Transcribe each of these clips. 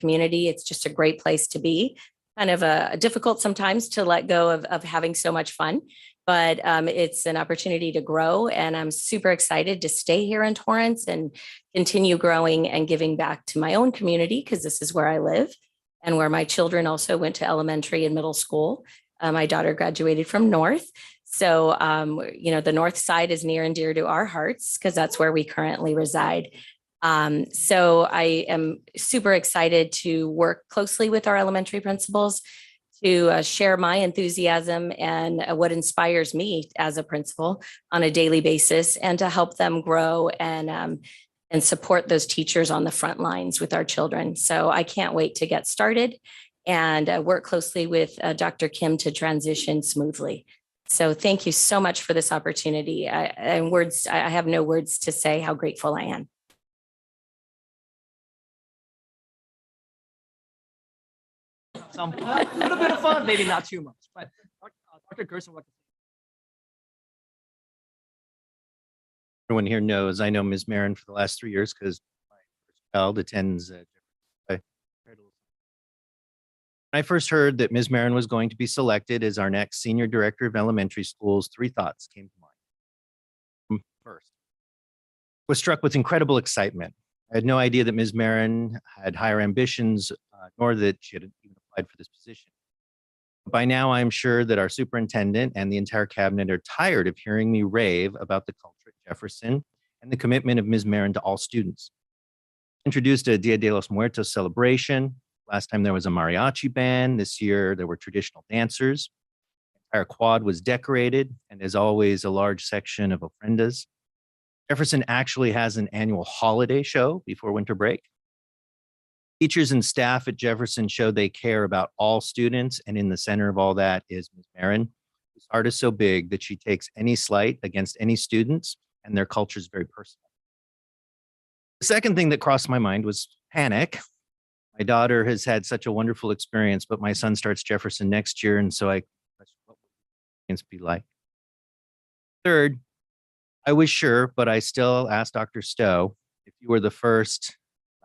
community. It's just a great place to be. Kind of difficult sometimes to let go of having so much fun, but it's an opportunity to grow. And I'm super excited to stay here in Torrance and continue growing and giving back to my own community, because this is where I live and where my children also went to elementary and middle school. My daughter graduated from North. So, the North Side is near and dear to our hearts because that's where we currently reside. So I am super excited to work closely with our elementary principals to share my enthusiasm and what inspires me as a principal on a daily basis, and to help them grow and support those teachers on the front lines with our children. So I can't wait to get started and work closely with Dr. Kim to transition smoothly. So thank you so much for this opportunity. I have no words to say how grateful I am. A little bit of fun, maybe not too much, but Dr. Gerson, what? Everyone here knows I know Ms. Marin for the last 3 years because my first child attends. When I first heard that Ms. Marin was going to be selected as our next Senior Director of Elementary Schools, 3 thoughts came to mind. First, I was struck with incredible excitement. I had no idea that Ms. Marin had higher ambitions, nor that she had even applied for this position. By now, I'm sure that our superintendent and the entire cabinet are tired of hearing me rave about the culture at Jefferson and the commitment of Ms. Marin to all students. Introduced a Dia de los Muertos celebration. Last time there was a mariachi band. This year there were traditional dancers. The entire quad was decorated, and as always, a large section of ofrendas. Jefferson actually has an annual holiday show before winter break. Teachers and staff at Jefferson show they care about all students, and in the center of all that is Ms. Marin, whose heart is so big that she takes any slight against any students, and their culture is very personal. The second thing that crossed my mind was panic. My daughter has had such a wonderful experience, but my son starts Jefferson next year, and so I questioned what would the experience be like. Third, I was sure, but I still asked Dr. Stowe if you were the first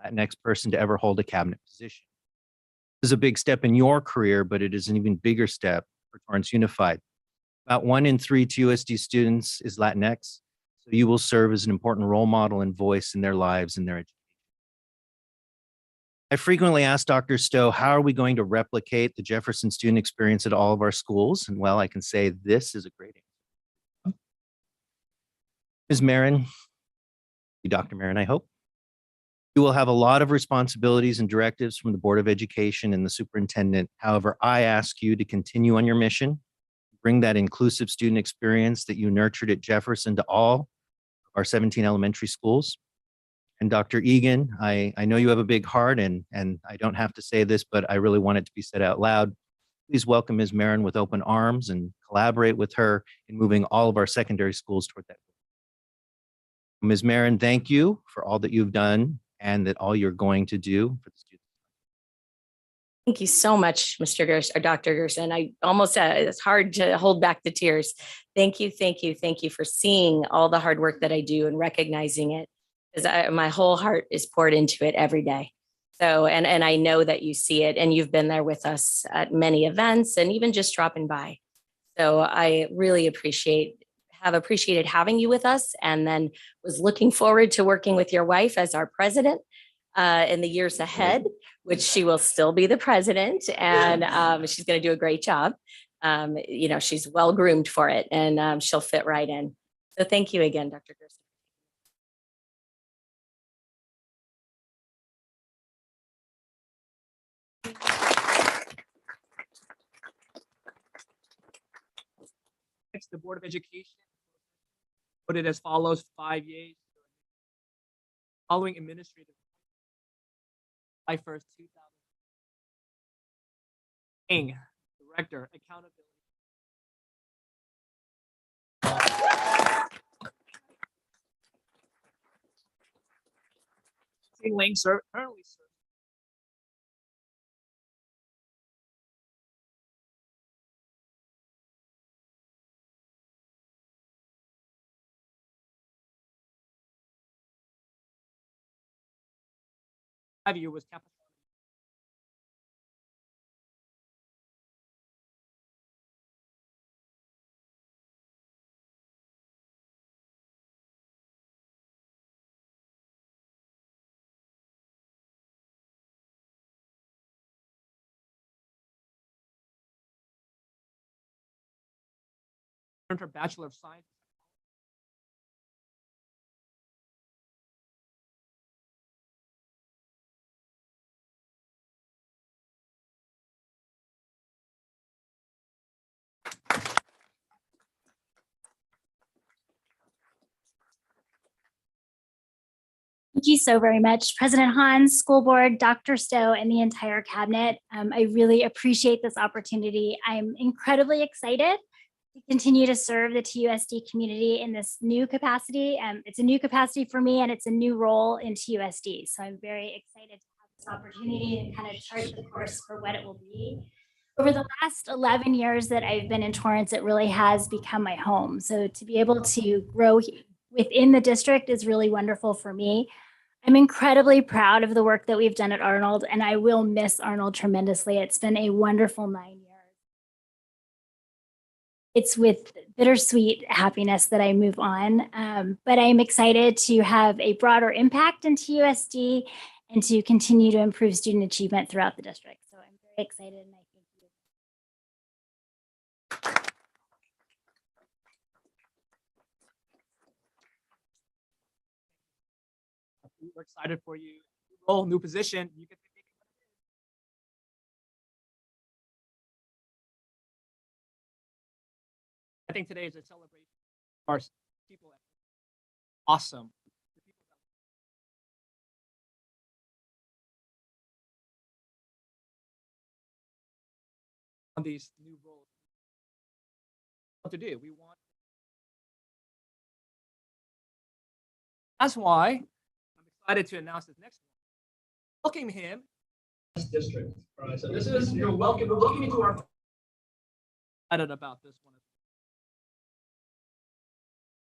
Latinx person to ever hold a cabinet position. This is a big step in your career, but it is an even bigger step for Torrance Unified. About 1 in 3 TUSD students is Latinx, so you will serve as an important role model and voice in their lives and their education. I frequently ask Dr. Stowe, how are we going to replicate the Jefferson student experience at all of our schools? And well, I can say this is a great answer. Ms. Marin, Dr. Marin, I hope. You will have a lot of responsibilities and directives from the Board of Education and the superintendent. However, I ask you to continue on your mission, bring that inclusive student experience that you nurtured at Jefferson to all of our 17 elementary schools. And Dr. Egan, I know you have a big heart, and I don't have to say this, but I really want it to be said out loud. Please welcome Ms. Marin with open arms and collaborate with her in moving all of our secondary schools toward that goal. Ms. Marin, thank you for all that you've done and that all you're going to do for the students. Thank you so much, Mr. Gerson, or Dr. Gerson. I almost, it's hard to hold back the tears. Thank you for seeing all the hard work that I do and recognizing it, because my whole heart is poured into it every day. So, and I know that you see it, and you've been there with us at many events and even just dropping by. So I really have appreciated having you with us, and then was looking forward to working with your wife as our president in the years ahead, which she will still be the president, and she's going to do a great job. She's well groomed for it, and she'll fit right in. So thank you again, Dr. Gerson. Next, the Board of Education voted as follows: 5 yeas. Following administrative July 1st, 2000. Director, Accountability. Ling currently serves. Was earned her Bachelor of Science. Thank you so very much, President Hans, School Board, Dr. Stowe, and the entire cabinet. I really appreciate this opportunity. I'm incredibly excited to continue to serve the TUSD community in this new capacity. It's a new capacity for me, and it's a new role in TUSD. So I'm very excited to have this opportunity and kind of chart the course for what it will be. Over the last 11 years that I've been in Torrance, it really has become my home. So to be able to grow within the district is really wonderful for me. I'm incredibly proud of the work that we've done at Arnold, and I will miss Arnold tremendously. It's been a wonderful 9 years. It's with bittersweet happiness that I move on, but I'm excited to have a broader impact in TUSD and to continue to improve student achievement throughout the district. So I'm very excited, and I thank you. We're excited for you. New role, new position. You can make it what it is. I think today is a celebration. Our people, awesome. On these new roles, what to do? We want. That's why I'm excited to announce this next one. Welcome him. District. All right. So this is your welcome. We're welcoming to our. Excited about this one.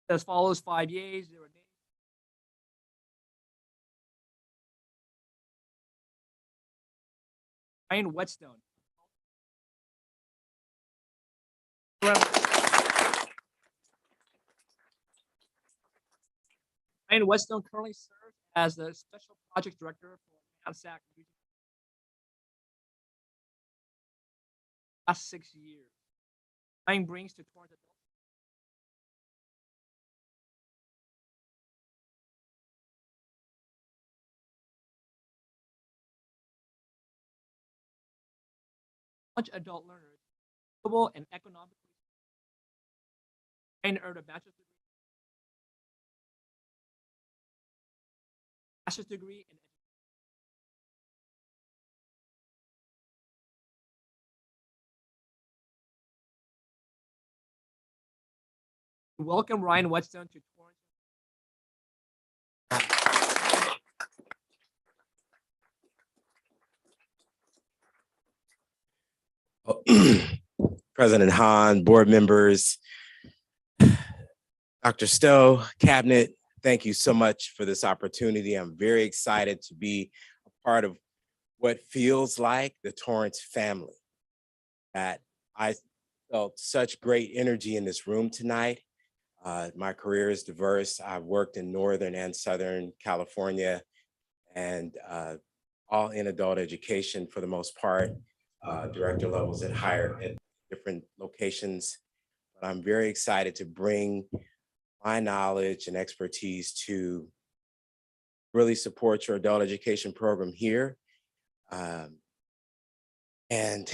As follows: 5 yeas. There were names. Marin Whetstone. Marin Whetstone currently serves as the Special Project Director for AMSAC last 6 years. Marin brings to Torrance adults much adult learners, global and economically. Marin earned a bachelor's degree in welcome Ryan Whetstone to Torrance. President Hahn, board members, Dr. Stowe, cabinet, thank you so much for this opportunity. I'm very excited to be a part of what feels like the Torrance family. That I felt such great energy in this room tonight. My career is diverse. I've worked in Northern and Southern California and all in adult education for the most part, director levels at different locations. But I'm very excited to bring my knowledge and expertise to really support your adult education program here. And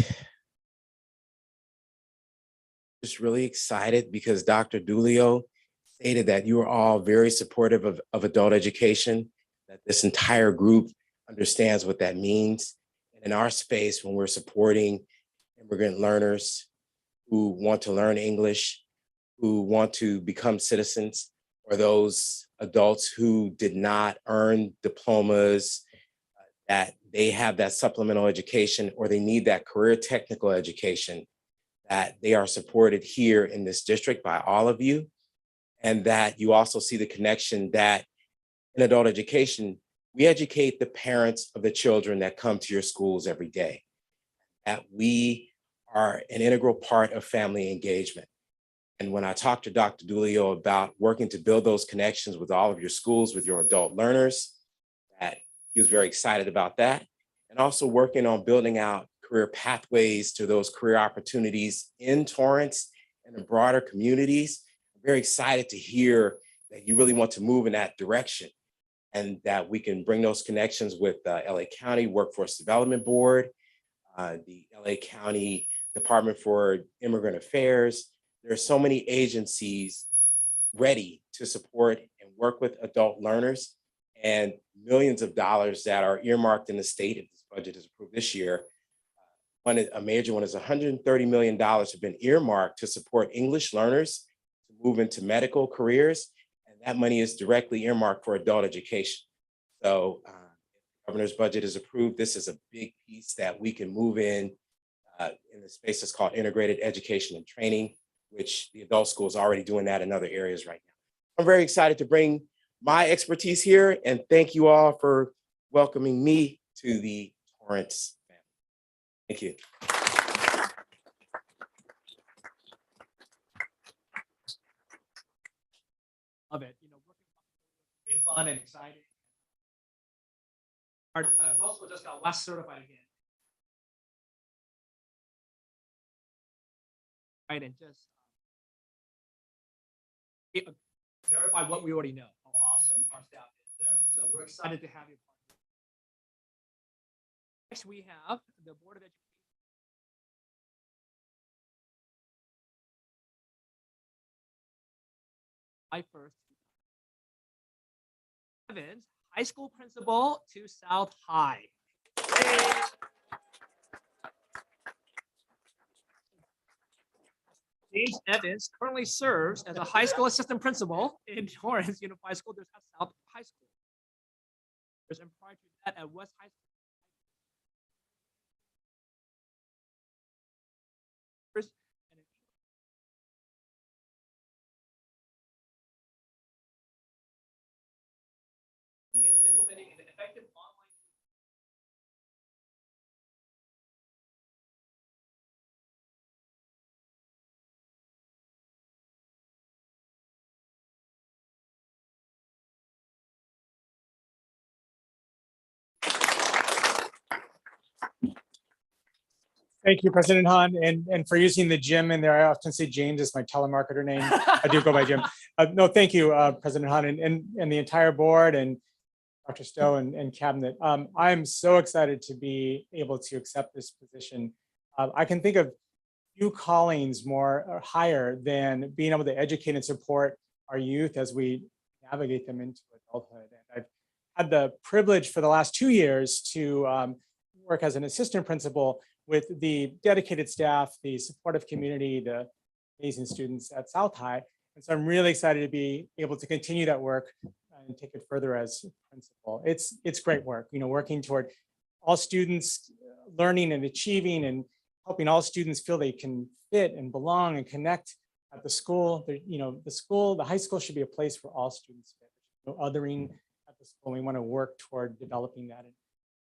just really excited because Dr. Dulio stated that you are all very supportive of adult education, that this entire group understands what that means. And in our space, when we're supporting immigrant learners who want to learn English, who want to become citizens, or those adults who did not earn diplomas, that they have that supplemental education or they need that career technical education, that they are supported here in this district by all of you. And that you also see the connection that in adult education, we educate the parents of the children that come to your schools every day, that we are an integral part of family engagement. And when I talked to Dr. Dulio about working to build those connections with all of your schools, with your adult learners, that he was very excited about that. And also working on building out career pathways to those career opportunities in Torrance and the broader communities. I'm very excited to hear that you really want to move in that direction and that we can bring those connections with LA County Workforce Development Board, the LA County Department for Immigrant Affairs. There are so many agencies ready to support and work with adult learners, and millions of dollars that are earmarked in the state if this budget is approved this year. A major one is $130 million have been earmarked to support English learners to move into medical careers, and that money is directly earmarked for adult education. So if the governor's budget is approved, this is a big piece that we can move in the space that's called integrated education and training, which the adult school is already doing that in other areas right now. I'm very excited to bring my expertise here, and thank you all for welcoming me to the Torrance family. Thank you. Love it. You know, working fun and exciting. Our adult school just got last certified again. Right, and just verify what we already know. How awesome our staff is there, and so we're excited to have you. Next, we have the Board of Education. First, Evans, high school principal to South High. James Evans currently serves as a high school assistant principal in Torrance Unified School District South High School. And prior to that at West High School. Implementing an effective online. Thank you, President Han, and for using the Jim in there. I often say James is my telemarketer name. I do go by Jim. No, thank you, President Han, and the entire board and Dr. Stowe and cabinet. I'm so excited to be able to accept this position. I can think of few callings more or higher than being able to educate and support our youth as we navigate them into adulthood. And I've had the privilege for the last 2 years to work as an assistant principal with the dedicated staff, the supportive community, the amazing students at South High. And so I'm really excited to be able to continue that work and take it further as principal. It's great work, you know, working toward all students learning and achieving and helping all students feel they can fit and belong and connect at the school. You know, the high school should be a place where all students fit. No othering at the school. We want to work toward developing that and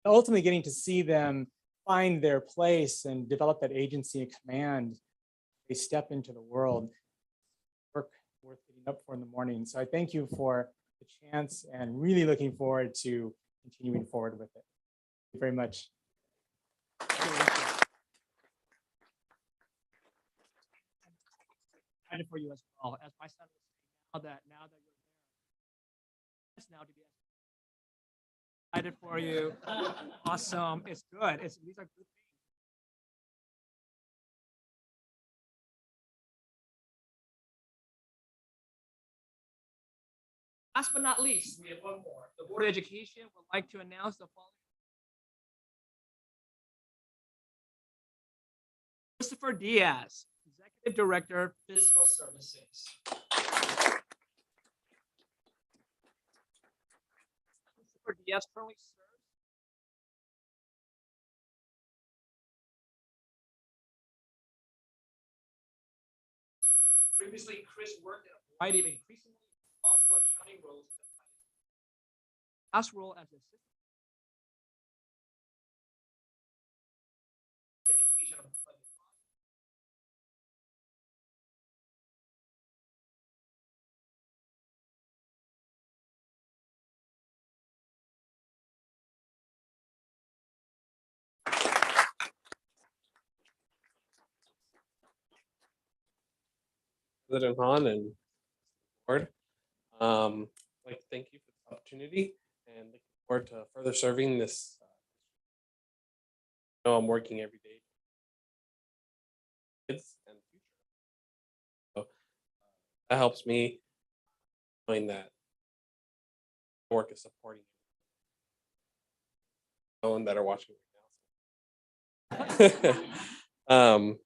ultimately getting to see them find their place and develop that agency and command. They step into the world, work worth getting up for in the morning. So I thank you for the chance and really looking forward to continuing forward with it. Thank you very much. Excited for you as well. As my son was saying, now that you're there, it's now to be excited for you. Awesome. It's good. These are good things. Last but not least, we have one more. The Board of Education would like to announce the following. Christopher Diaz, Executive Director, Fiscal Services. Christopher Diaz currently serves previously, Chris worked in a variety of increasingly responsible accounting roles. Last role as assistant in education of budget. President Han and board. I'd like to thank you for the opportunity and looking forward to further serving this. I know I'm working every day. Kids and the future. So that helps me knowing that work is supporting no one that are watching right now.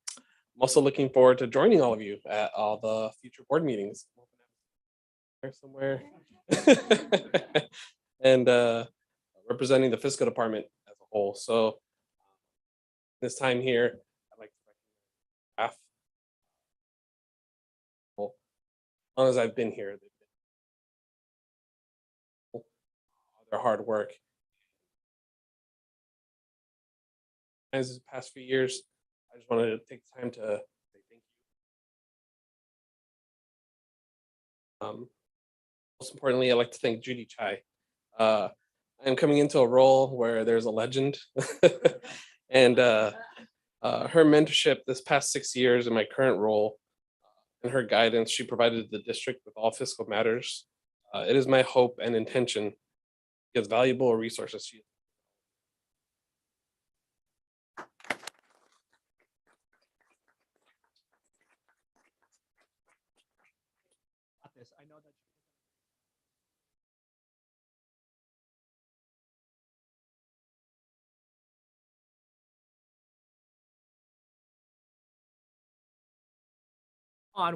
I'm also looking forward to joining all of you at all the future board meetings. There somewhere. And representing the fiscal department as a whole. So this time here, I'd like to recognize staff. Well, as long as I've been here, they've been their hard work. As the past few years, I just wanted to take the time to say thank you. Most importantly, I'd like to thank Judy Chai. I'm coming into a role where there's a legend, and her mentorship this past 6 years in my current role and her guidance she provided the district with all fiscal matters. It is my hope and intention to give valuable resources she This, I know that.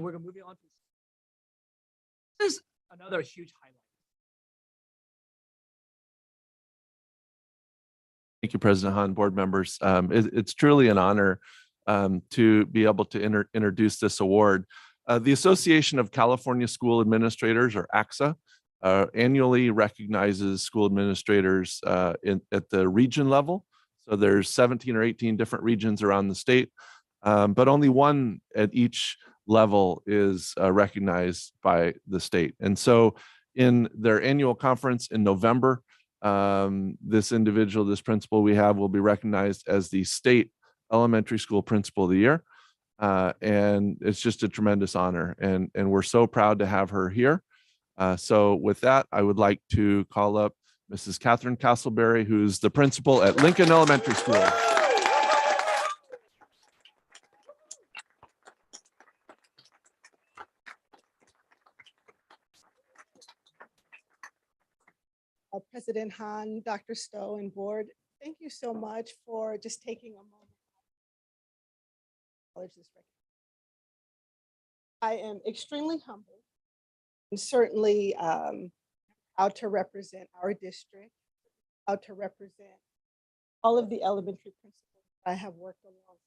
We're gonna move on to this is another huge highlight. Thank you, President Han, board members. It's truly an honor to be able to introduce this award. The Association of California School Administrators, or ACSA, annually recognizes school administrators at the region level. So there's 17 or 18 different regions around the state, but only one at each level is recognized by the state. And so in their annual conference in November, this individual, this principal we have, will be recognized as the state elementary school principal of the year. And it's just a tremendous honor. And we're so proud to have her here. So with that, I would like to call up Mrs. Catherine Castleberry, who's the principal at Lincoln Elementary School. President Han, Dr. Stowe, and board, thank you so much for just taking a moment. To acknowledge this recognition. I am extremely humbled and certainly proud to represent our district, proud to represent all of the elementary principals I have worked alongside.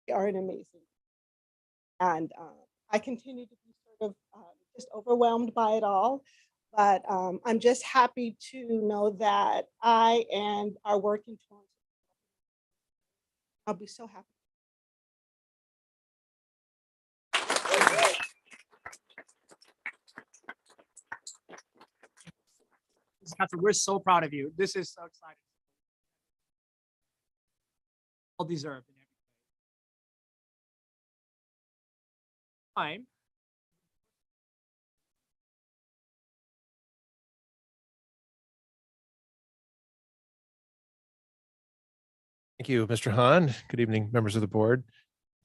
They are an amazing, and I continue to be sort of just overwhelmed by it all. But I'm just happy to know that I and are working towards. I'll be so happy. Catherine, we're so proud of you. This is so exciting. All deserved in every time. Thank you, Mr. Han. Good evening, members of the board.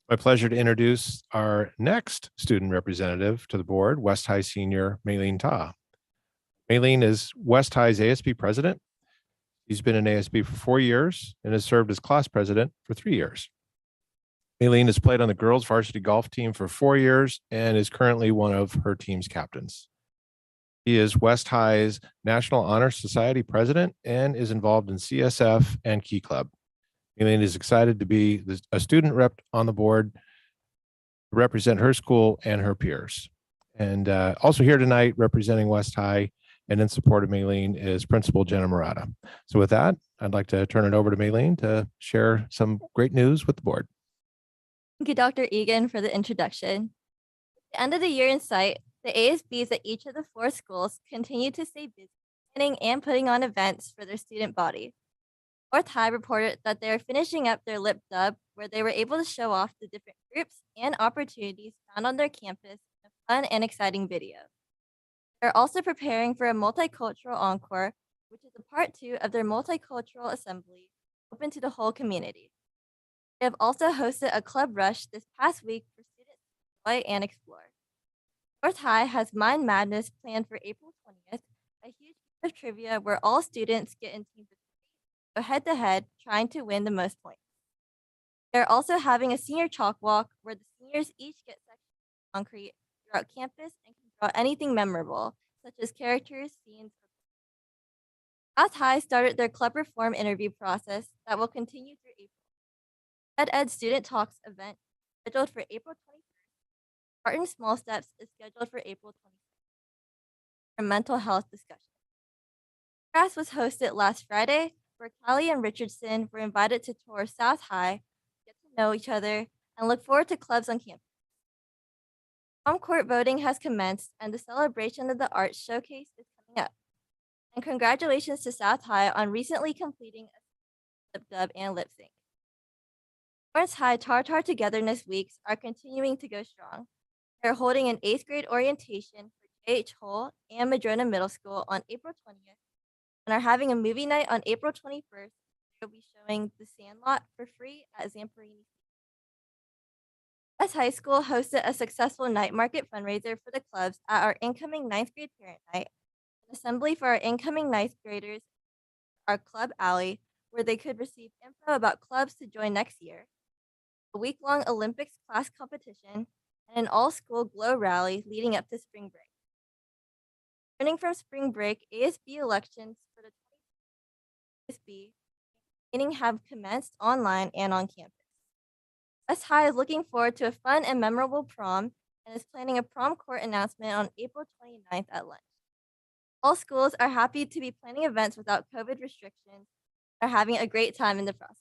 My pleasure to introduce our next student representative to the board, West High senior Maylene Ta. Maylene is West High's ASB president. She's been an ASB for 4 years and has served as class president for 3 years. Maylene has played on the girls varsity golf team for 4 years and is currently one of her team's captains. He is West High's National Honor Society president and is involved in CSF and Key Club. Maylene is excited to be a student rep on the board to represent her school and her peers. And also here tonight representing West High and in support of Maylene is Principal Jenna Murata. So with that, I'd like to turn it over to Maylene to share some great news with the board. Thank you, Dr. Egan, for the introduction. At the end of the year in sight, the ASBs at each of the 4 schools continue to stay busy planning and putting on events for their student body. North High reported that they are finishing up their lip dub, where they were able to show off the different groups and opportunities found on their campus in a fun and exciting video. They're also preparing for a multicultural encore, which is a part 2 of their multicultural assembly, open to the whole community. They have also hosted a club rush this past week for students to enjoy and explore. North High has Mind Madness planned for April 20th, a huge game of trivia where all students get in teams of 3, go head to head, trying to win the most points. They're also having a senior chalk walk where the seniors each get sections of concrete throughout campus and can draw anything memorable, such as characters, scenes, or South High started their club reform interview process that will continue through April. Ed Student Talks event scheduled for April 21st. Art in Small Steps is scheduled for April 26th. For mental health discussion. Class was hosted last Friday, where Callie and Richardson were invited to tour South High, get to know each other, and look forward to clubs on campus. Home court voting has commenced, and the celebration of the arts showcase is coming up. And congratulations to South High on recently completing a lip dub and lip sync. Lawrence High Tartar Togetherness Weeks are continuing to go strong. They're holding an 8th grade orientation for J.H. Hull and Madrona Middle School on April 20th, and are having a movie night on April 21st. They'll be showing The Sandlot for free at Zamperini. West High School hosted a successful night market fundraiser for the clubs at our incoming 9th grade parent night, an assembly for our incoming 9th graders, our club alley, where they could receive info about clubs to join next year, a week-long Olympics class competition, and an all-school glow rally leading up to spring break. Returning from spring break, ASB elections for the ASB meeting have commenced online and on campus. West High is looking forward to a fun and memorable prom and is planning a prom court announcement on April 29th at lunch. All schools are happy to be planning events without COVID restrictions and are having a great time in the process.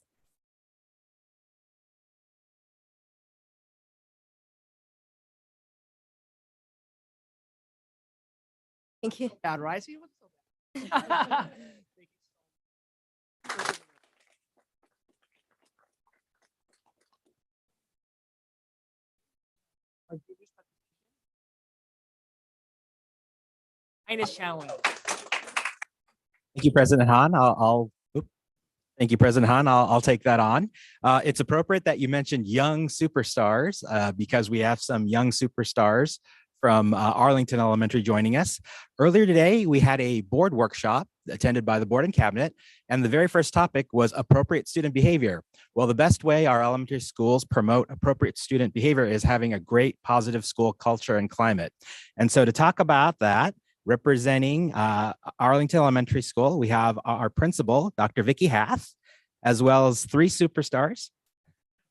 Thank you. Bad, right? So you look so bad. Thank you so much. Kindness challenge. Thank you, President Han. Thank you, President Han. I'll take that on. It's appropriate that you mentioned young superstars because we have some young superstars from Arlington Elementary joining us. Earlier today, we had a board workshop attended by the board and cabinet, and the very first topic was appropriate student behavior. Well, the best way our elementary schools promote appropriate student behavior is having a great positive school culture and climate. And so to talk about that, representing Arlington Elementary School, we have our principal, Dr. Vicki Hath, as well as 3 superstars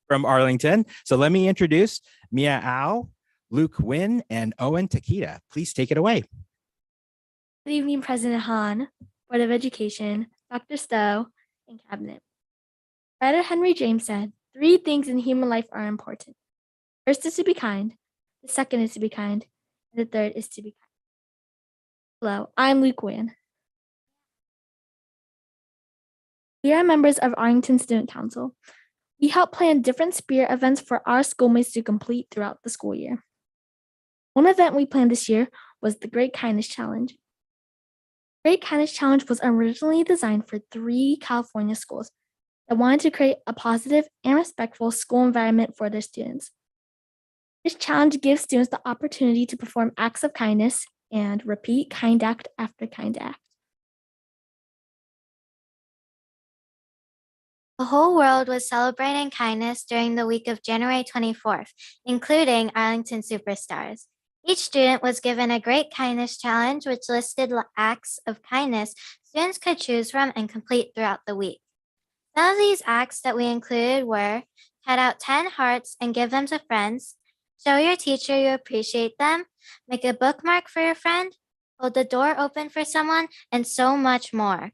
from Arlington. So let me introduce Mia Au, Luke Wynn, and Owen Takita. Please take it away. Good evening, President Han, Board of Education, Dr. Stowe, and Cabinet. Writer Henry James said, 3 things in human life are important. First is to be kind, the second is to be kind, and the third is to be kind. Hello, I'm Luke Wynn. We are members of Arlington Student Council. We help plan different spirit events for our schoolmates to complete throughout the school year. One event we planned this year was the Great Kindness Challenge. Great Kindness Challenge was originally designed for 3 California schools that wanted to create a positive and respectful school environment for their students. This challenge gives students the opportunity to perform acts of kindness and repeat kind act after kind act. The whole world was celebrating kindness during the week of January 24th, including Arlington Superstars. Each student was given a Great Kindness Challenge, which listed acts of kindness students could choose from and complete throughout the week. Some of these acts that we included were cut out 10 hearts and give them to friends, show your teacher you appreciate them, make a bookmark for your friend, hold the door open for someone, and so much more.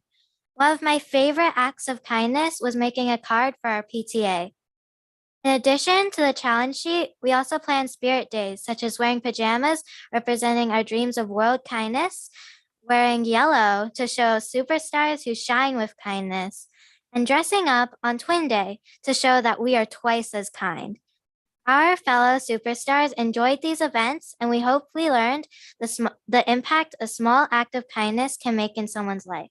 One of my favorite acts of kindness was making a card for our PTA. In addition to the challenge sheet, we also planned spirit days, such as wearing pajamas representing our dreams of world kindness, wearing yellow to show superstars who shine with kindness, and dressing up on Twin Day to show that we are twice as kind. Our fellow superstars enjoyed these events, and we hope we learned the impact a small act of kindness can make in someone's life.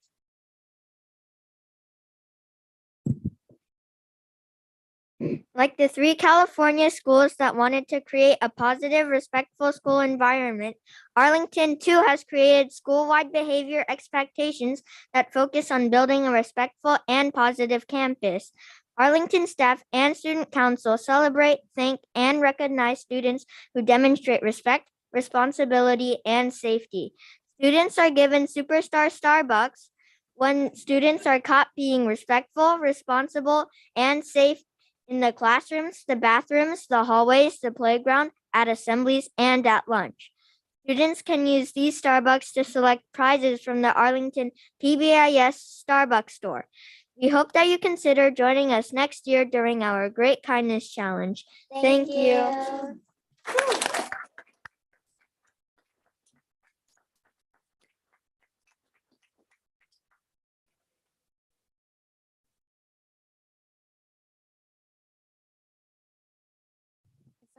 Like the 3 California schools that wanted to create a positive, respectful school environment, Arlington too has created school-wide behavior expectations that focus on building a respectful and positive campus. Arlington staff and student council celebrate, thank, and recognize students who demonstrate respect, responsibility, and safety. Students are given Superstar Starbucks when students are caught being respectful, responsible, and safe in the classrooms, the bathrooms, the hallways, the playground, at assemblies, and at lunch. Students can use these Starbucks to select prizes from the Arlington PBIS Starbucks store. We hope that you consider joining us next year during our Great Kindness Challenge. Thank you.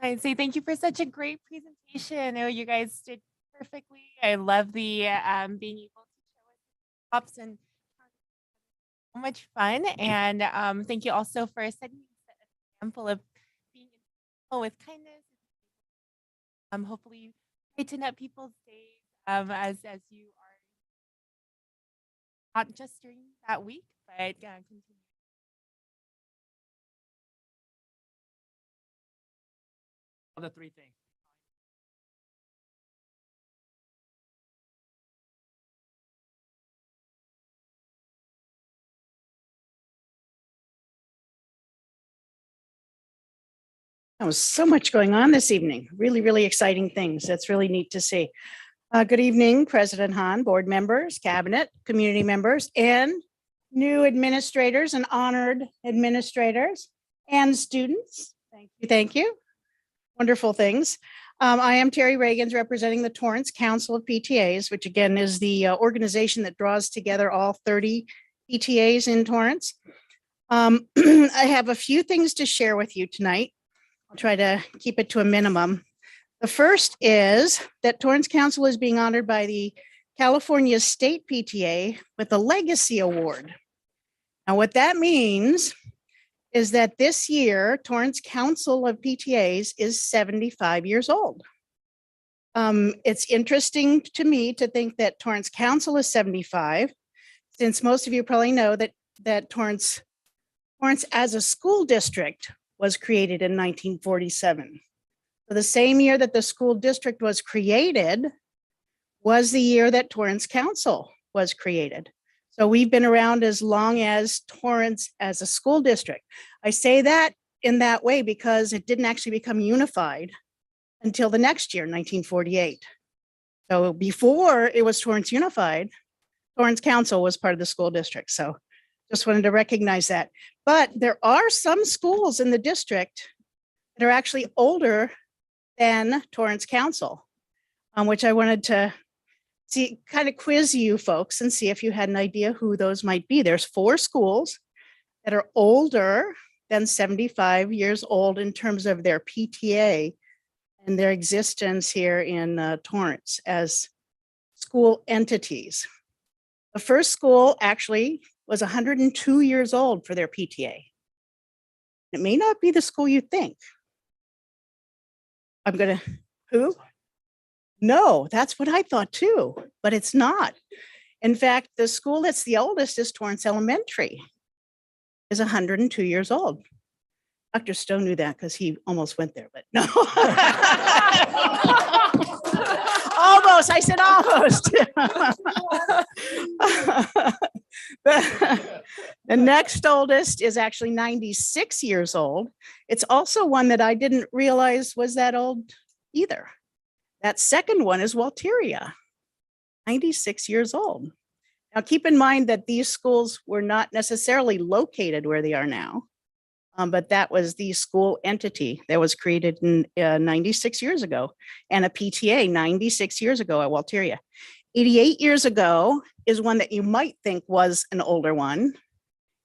I'd say thank you for such a great presentation. I know you guys did perfectly. I love the being able to show us props and so much fun. And thank you also for setting an example of being with kindness. Hopefully brighten up people's days as you are not just during that week, but continue. The 3 things. There was so much going on this evening. Really, really exciting things. That's really neat to see. Good evening, President Han, board members, cabinet, community members, and new administrators and honored administrators and students. Thank you. Thank you. Wonderful things. I am Terry Reagans, representing the Torrance Council of PTAs, which again is the organization that draws together all 30 PTAs in Torrance. I have a few things to share with you tonight. I'll try to keep it to a minimum. The first is that Torrance Council is being honored by the California State PTA with a Legacy Award. Now, what that means is that this year, Torrance Council of PTAs is 75 years old. It's interesting to me to think that Torrance Council is 75, since most of you probably know that Torrance as a school district was created in 1947. So the same year that the school district was created was the year that Torrance Council was created. So we've been around as long as Torrance as a school district. I say that in that way because it didn't actually become unified until the next year, 1948. So before it was Torrance unified, Torrance Council was part of the school district. So just wanted to recognize that. But there are some schools in the district that are actually older than Torrance Council, which I wanted to kind of quiz you folks and see if you had an idea who those might be. There's 4 schools that are older than 75 years old in terms of their PTA and their existence here in Torrance as school entities. The first school actually was 102 years old for their PTA. It may not be the school you think. Who? No, that's what I thought too, but it's not. In fact, the school that's the oldest is Torrance Elementary, is 102 years old. Dr. Stowe knew that because he almost went there, but no. Almost, I said almost. The next oldest is actually 96 years old. It's also one that I didn't realize was that old either. That second one is Walteria, 96 years old. Now, keep in mind that these schools were not necessarily located where they are now, but that was the school entity that was created in 96 years ago, and a PTA 96 years ago at Walteria. 88 years ago is one that you might think was an older one.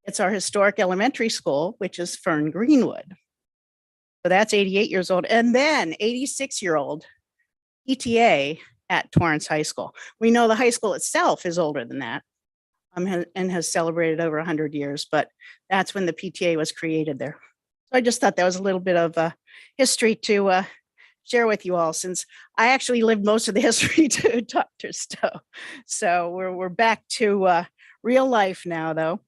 It's our historic elementary school, which is Fern Greenwood. So that's 88 years old. And then 86-year-old PTA at Torrance High School. We know the high school itself is older than that and has celebrated over 100 years, but that's when the PTA was created there. So I just thought that was a little bit of history to share with you all, since I actually lived most of the history to Dr. Stowe. So we're back to real life now, though.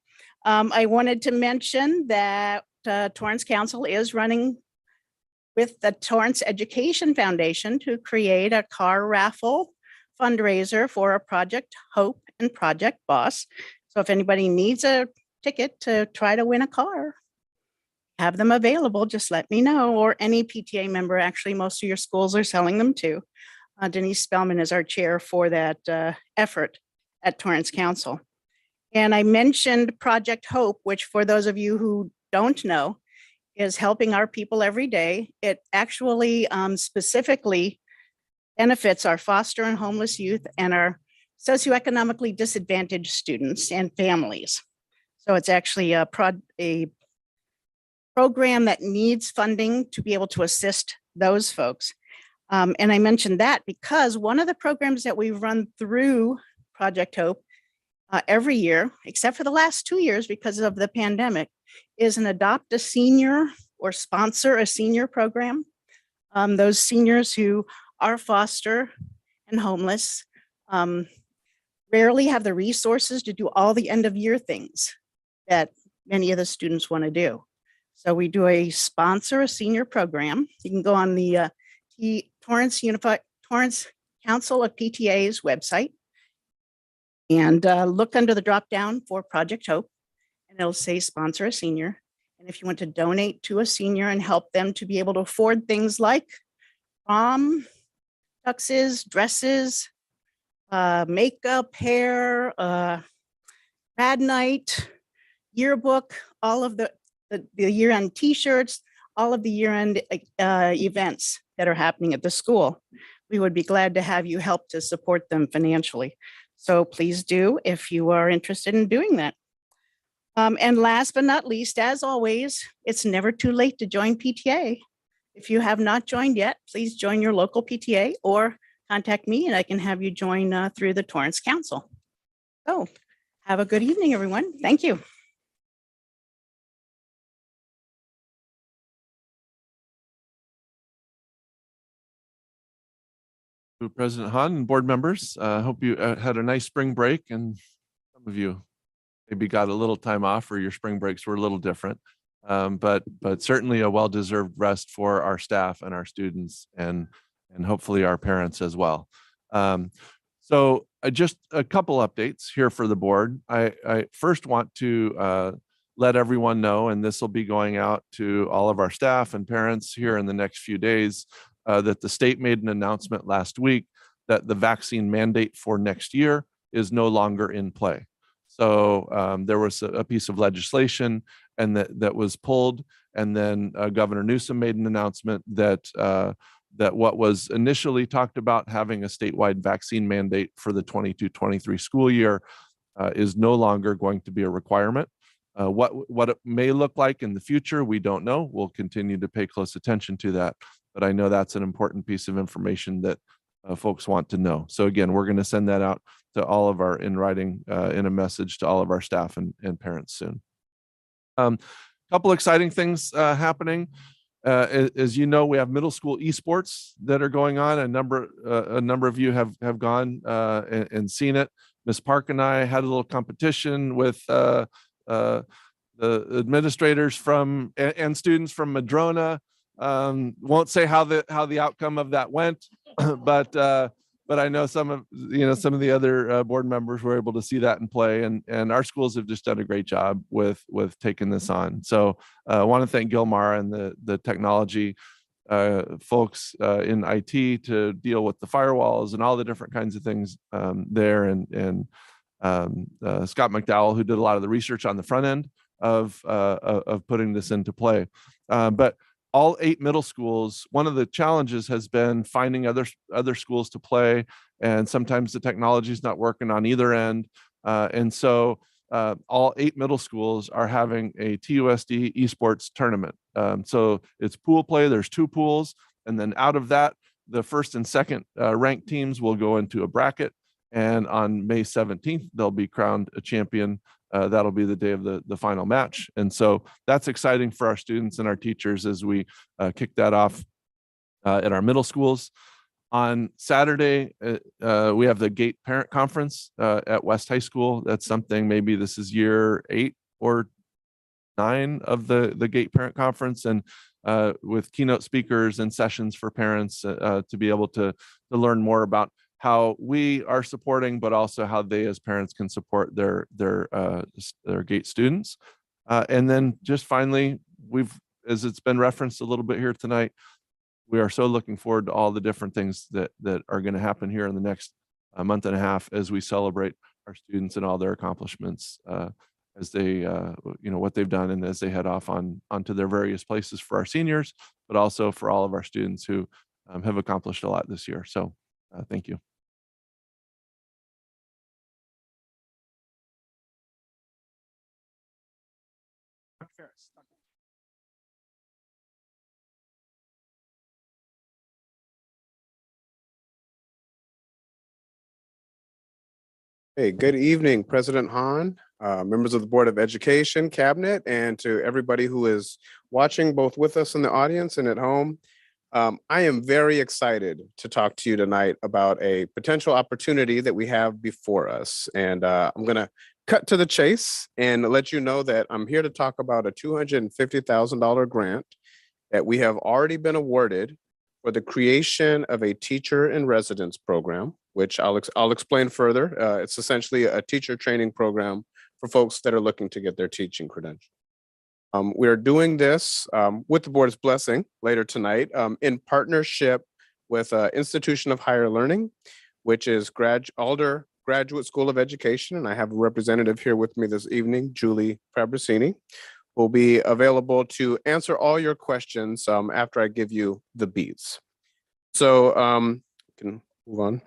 I wanted to mention that Torrance Council is running with the Torrance Education Foundation to create a car raffle fundraiser for a Project Hope and Project Boss. So if anybody needs a ticket to try to win a car, have them available, just let me know, or any PTA member. Actually, most of your schools are selling them too. Denise Spellman is our chair for that effort at Torrance Council. And I mentioned Project Hope, which for those of you who don't know, is helping our people every day. It actually specifically benefits our foster and homeless youth and our socioeconomically disadvantaged students and families. So it's actually a program that needs funding to be able to assist those folks. And I mentioned that because one of the programs that we've run through Project Hope every year, except for the last 2 years because of the pandemic, is an Adopt a Senior or Sponsor a Senior program. Those seniors who are foster and homeless rarely have the resources to do all the end of year things that many of the students want to do. So we do a Sponsor a Senior program. You can go on the Torrance Council of PTA's website and look under the drop down for Project Hope, and it'll say Sponsor a Senior. And if you want to donate to a senior and help them to be able to afford things like prom, tuxes, dresses, makeup, hair, grad night, yearbook, all of the year-end t-shirts, all of the year-end events that are happening at the school, we would be glad to have you help to support them financially. So please do if you are interested in doing that. And last but not least, as always, it's never too late to join PTA. If you have not joined yet, please join your local PTA or contact me and I can have you join through the Torrance Council. So have a good evening, everyone. Thank you. President Hahn and board members, hope you had a nice spring break, and some of you maybe got a little time off or your spring breaks were a little different, but certainly a well-deserved rest for our staff and our students and hopefully our parents as well. So just a couple updates here for the board. I first want to let everyone know, and this will be going out to all of our staff and parents here in the next few days, that the state made an announcement last week that the vaccine mandate for next year is no longer in play. So there was a piece of legislation and that was pulled, and then Governor Newsom made an announcement that that what was initially talked about, having a statewide vaccine mandate for the 22-23 school year, is no longer going to be a requirement. What it may look like in the future, we don't know. We'll continue to pay close attention to that, but I know that's an important piece of information that folks want to know. So again, we're going to send that out to all of our in writing in a message to all of our staff and parents soon. Couple exciting things happening. As you know, we have middle school esports that are going on. A number of you have gone and seen it. Ms. Park and I had a little competition with the administrators from and students from Madrona. Won't say how the outcome of that went, but I know some of the other board members were able to see that in play, and our schools have just done a great job with taking this on. So I want to thank Gilmar and the technology folks in IT to deal with the firewalls and all the different kinds of things there, and Scott McDowell, who did a lot of the research on the front end of putting this into play. But all 8 middle schools, one of the challenges has been finding other schools to play, and sometimes the technology is not working on either end. And so all 8 middle schools are having a TUSD esports tournament. So it's pool play. There's 2 pools. And then out of that, the first and second ranked teams will go into a bracket. And on May 17th, they'll be crowned a champion. That'll be the day of the final match. And so that's exciting for our students and our teachers as we kick that off at our middle schools. On Saturday, we have the GATE Parent Conference at West High School. That's something, maybe this is year 8 or 9 of the GATE Parent Conference, and with keynote speakers and sessions for parents to be able to learn more about how we are supporting, but also how they as parents can support their GATE students. And then just finally, as it's been referenced a little bit here tonight, we are so looking forward to all the different things that are going to happen here in the next month and a half as we celebrate our students and all their accomplishments as they, what they've done, and as they head off onto their various places for our seniors, but also for all of our students who have accomplished a lot this year. So thank you. Hey, good evening, President Hahn, members of the Board of Education, Cabinet, and to everybody who is watching both with us in the audience and at home. I am very excited to talk to you tonight about a potential opportunity that we have before us. And I'm going to cut to the chase and let you know that I'm here to talk about a $250,000 grant that we have already been awarded for the creation of a teacher in residence program, which I'll explain further. It's essentially a teacher training program for folks that are looking to get their teaching credential. We are doing this with the board's blessing later tonight in partnership with Institution of Higher Learning, which is Alder Graduate School of Education. And I have a representative here with me this evening, Julie Fabricini, will be available to answer all your questions after I give you the beats. So can move on.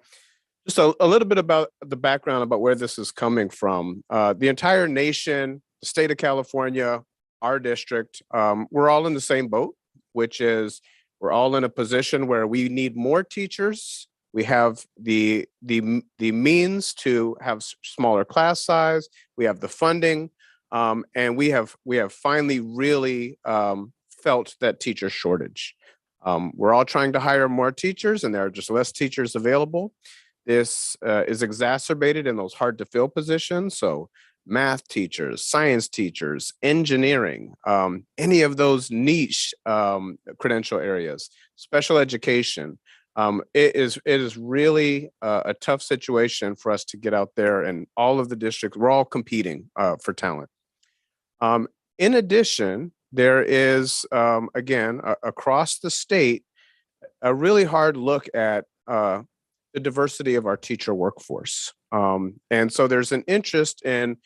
Just a little bit about the background about where this is coming from. The entire nation, the state of California, our district, we're all in the same boat, which is we're all in a position where we need more teachers. We have the means to have smaller class size. We have the funding, and we have finally really felt that teacher shortage. We're all trying to hire more teachers, and there are just less teachers available. This is exacerbated in those hard to fill positions. So math teachers, science teachers, engineering, any of those niche credential areas, special education. It is really a tough situation for us to get out there, and all of the districts, we're all competing for talent. In addition, there is, again, across the state, a really hard look at the diversity of our teacher workforce. And so there's an interest in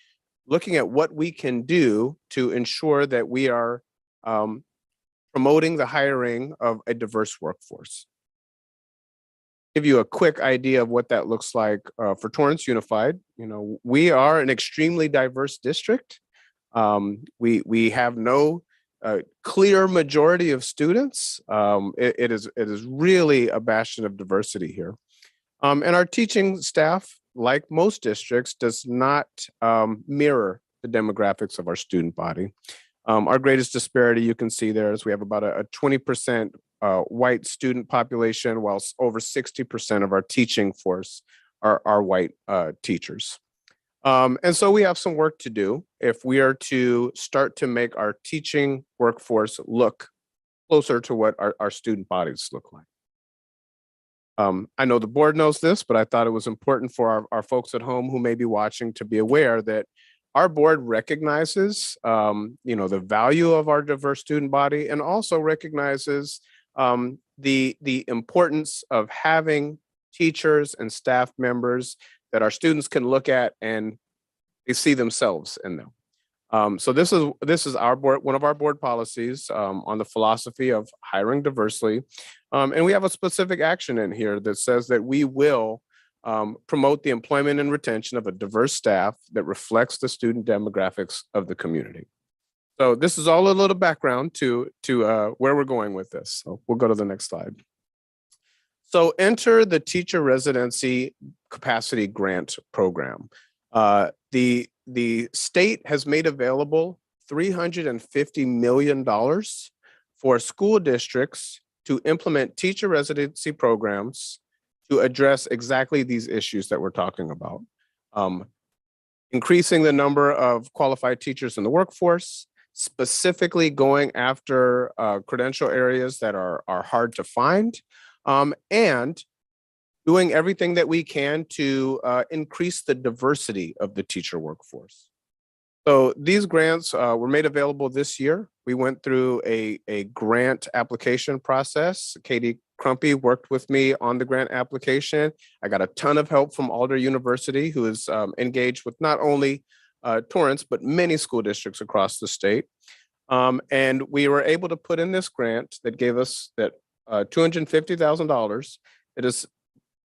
looking at what we can do to ensure that we are promoting the hiring of a diverse workforce. Give you a quick idea of what that looks like for Torrance Unified. We are an extremely diverse district. We have no clear majority of students. It is really a bastion of diversity here. And our teaching staff, like most districts, does not mirror the demographics of our student body. Our greatest disparity you can see there is we have about a 20% white student population, whilst over 60% of our teaching force are white teachers. And so we have some work to do if we are to start to make our teaching workforce look closer to what our student bodies look like. I know the board knows this, but I thought it was important for our folks at home who may be watching to be aware that our board recognizes, the value of our diverse student body, and also recognizes the importance of having teachers and staff members that our students can look at and they see themselves in them. So this is our board, one of our board policies on the philosophy of hiring diversely. And we have a specific action in here that says that we will promote the employment and retention of a diverse staff that reflects the student demographics of the community. So this is all a little background to where we're going with this. So we'll go to the next slide. So enter the teacher residency capacity grant program. The state has made available $350 million for school districts to implement teacher residency programs to address exactly these issues that we're talking about. Increasing the number of qualified teachers in the workforce, specifically going after credential areas that are hard to find, and doing everything that we can to increase the diversity of the teacher workforce. So these grants were made available this year. We went through a grant application process. Katie Crumpy worked with me on the grant application. I got a ton of help from Alder University, who is engaged with not only Torrance, but many school districts across the state. And we were able to put in this grant that gave us that $250,000. It is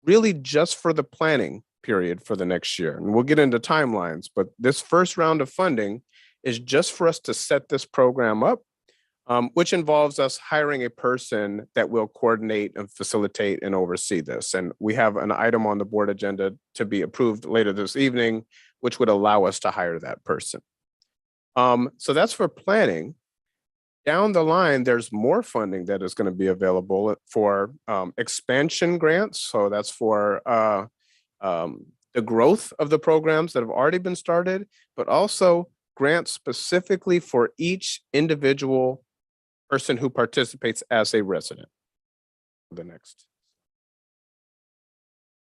really just for the planning period for the next year. And we'll get into timelines, but this first round of funding is just for us to set this program up, which involves us hiring a person that will coordinate and facilitate and oversee this. And we have an item on the board agenda to be approved later this evening, which would allow us to hire that person. So that's for planning. Down the line, there's more funding that is going to be available for expansion grants. So that's for the growth of the programs that have already been started, but also grants specifically for each individual person who participates as a resident. The next.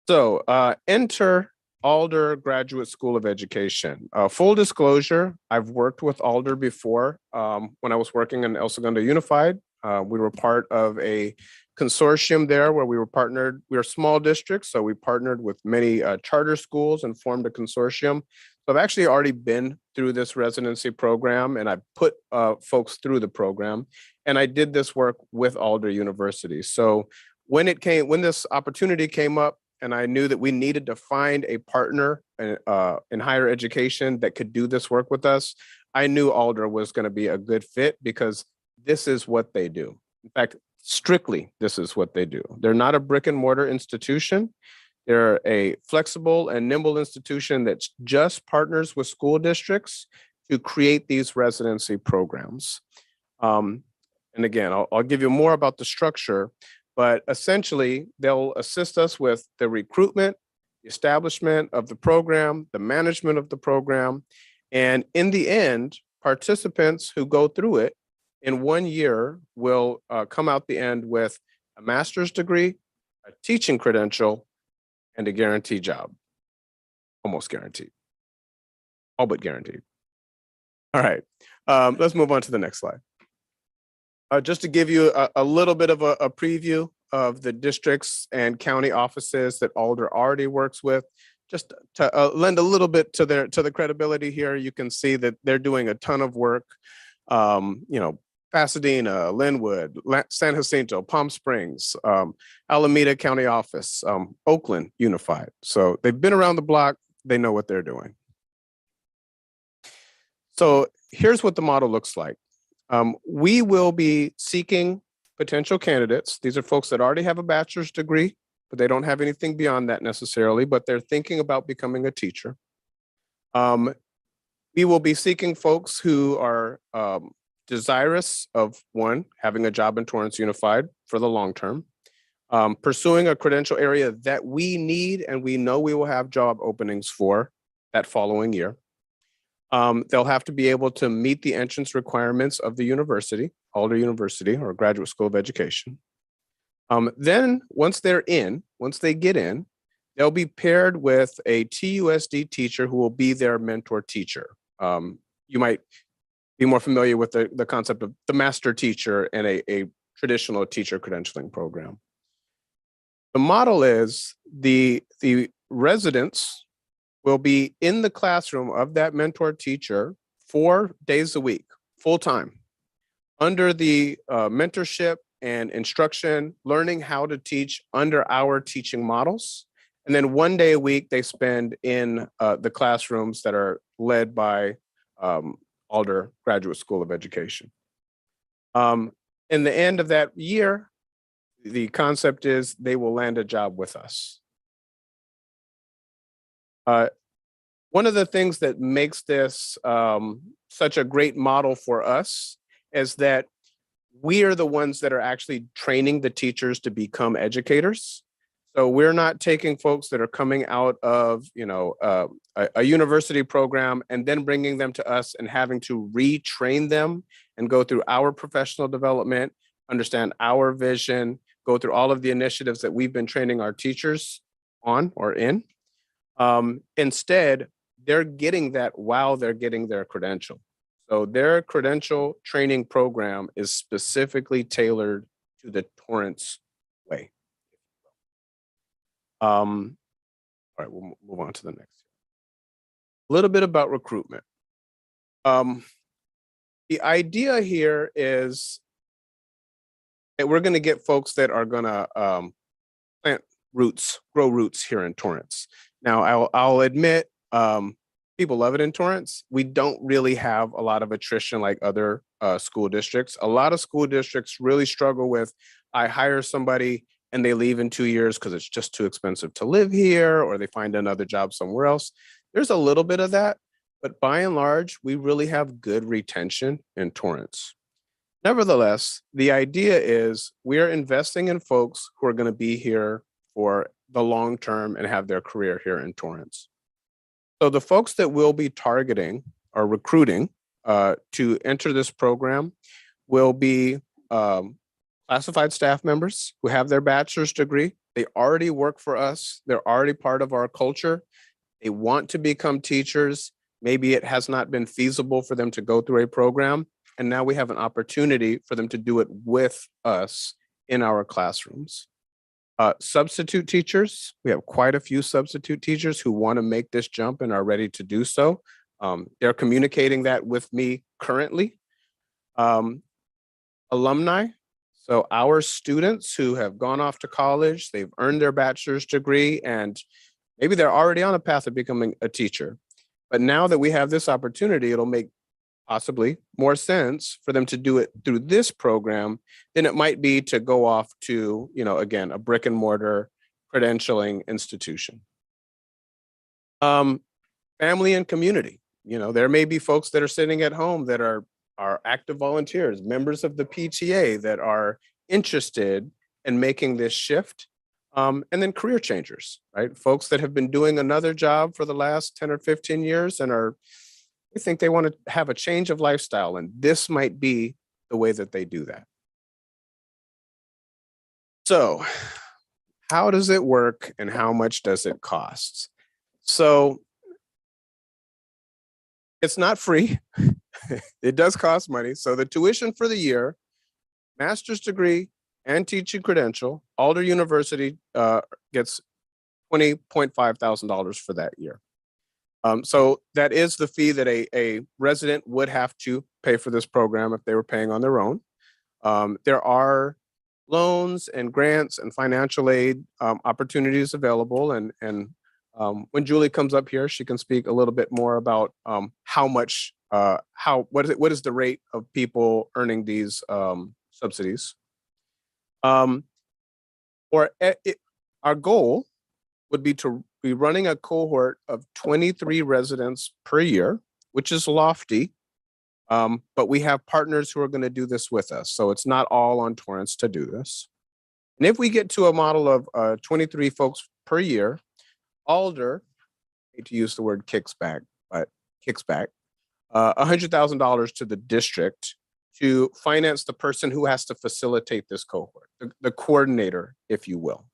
So enter Alder Graduate School of Education. Full disclosure, I've worked with Alder before when I was working in El Segundo Unified. We were part of a consortium there where we were partnered. We are a small district, so we partnered with many charter schools and formed a consortium. So I've actually already been through this residency program, and I put folks through the program, and I did this work with Alder University. So when this opportunity came up, and I knew that we needed to find a partner in higher education that could do this work with us, I knew Alder was going to be a good fit because this is what they do. In fact, strictly, this is what they do. They're not a brick and mortar institution. They're a flexible and nimble institution that just partners with school districts to create these residency programs. And again, I'll give you more about the structure, but essentially they'll assist us with the recruitment, the establishment of the program, the management of the program. And in the end, participants who go through it in 1 year will come out the end with a master's degree, a teaching credential, and a guaranteed job. Almost guaranteed. All but guaranteed. All right, let's move on to the next slide. Just to give you a little bit of a preview of the districts and county offices that Alder already works with, just to lend a little bit to the credibility here, you can see that they're doing a ton of work. Pasadena, Linwood, San Jacinto, Palm Springs, Alameda County Office, Oakland Unified. So they've been around the block, they know what they're doing. So here's what the model looks like. We will be seeking potential candidates. These are folks that already have a bachelor's degree, but they don't have anything beyond that necessarily, but they're thinking about becoming a teacher. We will be seeking folks who are desirous of, one, having a job in Torrance Unified for the long term, pursuing a credential area that we need and we know we will have job openings for that following year. They'll have to be able to meet the entrance requirements of the university, Alder University or Graduate School of Education. Then once they get in, they'll be paired with a TUSD teacher who will be their mentor teacher. You might be more familiar with the concept of the master teacher in a traditional teacher credentialing program. The model is the residents will be in the classroom of that mentor teacher 4 days a week, full time, under the mentorship and instruction, learning how to teach under our teaching models And then 1 day a week they spend in the classrooms that are led by Alder Graduate School of Education. In the end of that year, the concept is they will land a job with us. One of the things that makes this such a great model for us is that we are the ones that are actually training the teachers to become educators. So we're not taking folks that are coming out of, a university program and then bringing them to us and having to retrain them and go through our professional development, understand our vision, go through all of the initiatives that we've been training our teachers on or in. Instead, they're getting that while they're getting their credential. So their credential training program is specifically tailored to the Torrance way. All right, we'll move on to the next. A little bit about recruitment. The idea here is that we're going to get folks that are going to plant roots, grow roots here in Torrance. Now, I'll admit, people love it in Torrance. We don't really have a lot of attrition like other school districts. A lot of school districts really struggle with, I hire somebody and they leave in 2 years because it's just too expensive to live here, or they find another job somewhere else. There's a little bit of that, but by and large, we really have good retention in Torrance. Nevertheless, the idea is we are investing in folks who are going to be here for the long term and have their career here in Torrance. So the folks that we'll be targeting or recruiting to enter this program will be classified staff members who have their bachelor's degree. They already work for us. They're already part of our culture. They want to become teachers. Maybe it has not been feasible for them to go through a program. And now we have an opportunity for them to do it with us in our classrooms. Substitute teachers, we have quite a few substitute teachers who want to make this jump and are ready to do so. They're communicating that with me currently. Alumni, so our students who have gone off to college, they've earned their bachelor's degree, and maybe they're already on a path of becoming a teacher. But now that we have this opportunity, it'll make possibly more sense for them to do it through this program than it might be to go off to, again, a brick and mortar credentialing institution. Family and community. There may be folks that are sitting at home that are active volunteers, members of the PTA that are interested in making this shift. And then career changers, right? Folks that have been doing another job for the last 10 or 15 years and they think they want to have a change of lifestyle, and this might be the way that they do that. So how does it work and how much does it cost? So it's not free. It does cost money. So the tuition for the year, master's degree and teaching credential, Alder University gets $20,500 for that year. So that is the fee that a resident would have to pay for this program if they were paying on their own. There are loans and grants and financial aid opportunities available. And when Julie comes up here, she can speak a little bit more about how much, what is the rate of people earning these subsidies. Our goal would be to be running a cohort of 23 residents per year, which is lofty, but we have partners who are going to do this with us. So it's not all on Torrance to do this. And if we get to a model of 23 folks per year, Alder, I hate to use the word kicks back, but kicks back $100,000 to the district to finance the person who has to facilitate this cohort, the coordinator, if you will,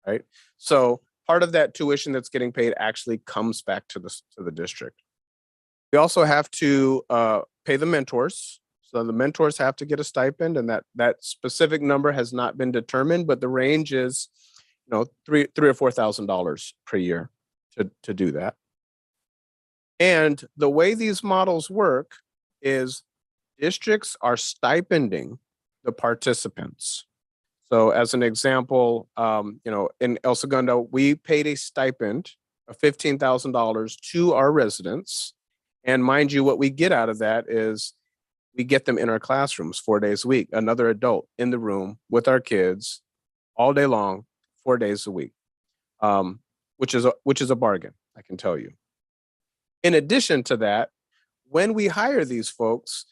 right? So part of that tuition that's getting paid actually comes back to the district. We also have to pay the mentors. So the mentors have to get a stipend, and that specific number has not been determined, but the range is, $3,000 or $4,000 per year to do that. And the way these models work is districts are stipending the participants. So as an example, in El Segundo, we paid a stipend of $15,000 to our residents. And mind you, what we get out of that is we get them in our classrooms 4 days a week, another adult in the room with our kids all day long, 4 days a week, which is a bargain, I can tell you. In addition to that, when we hire these folks,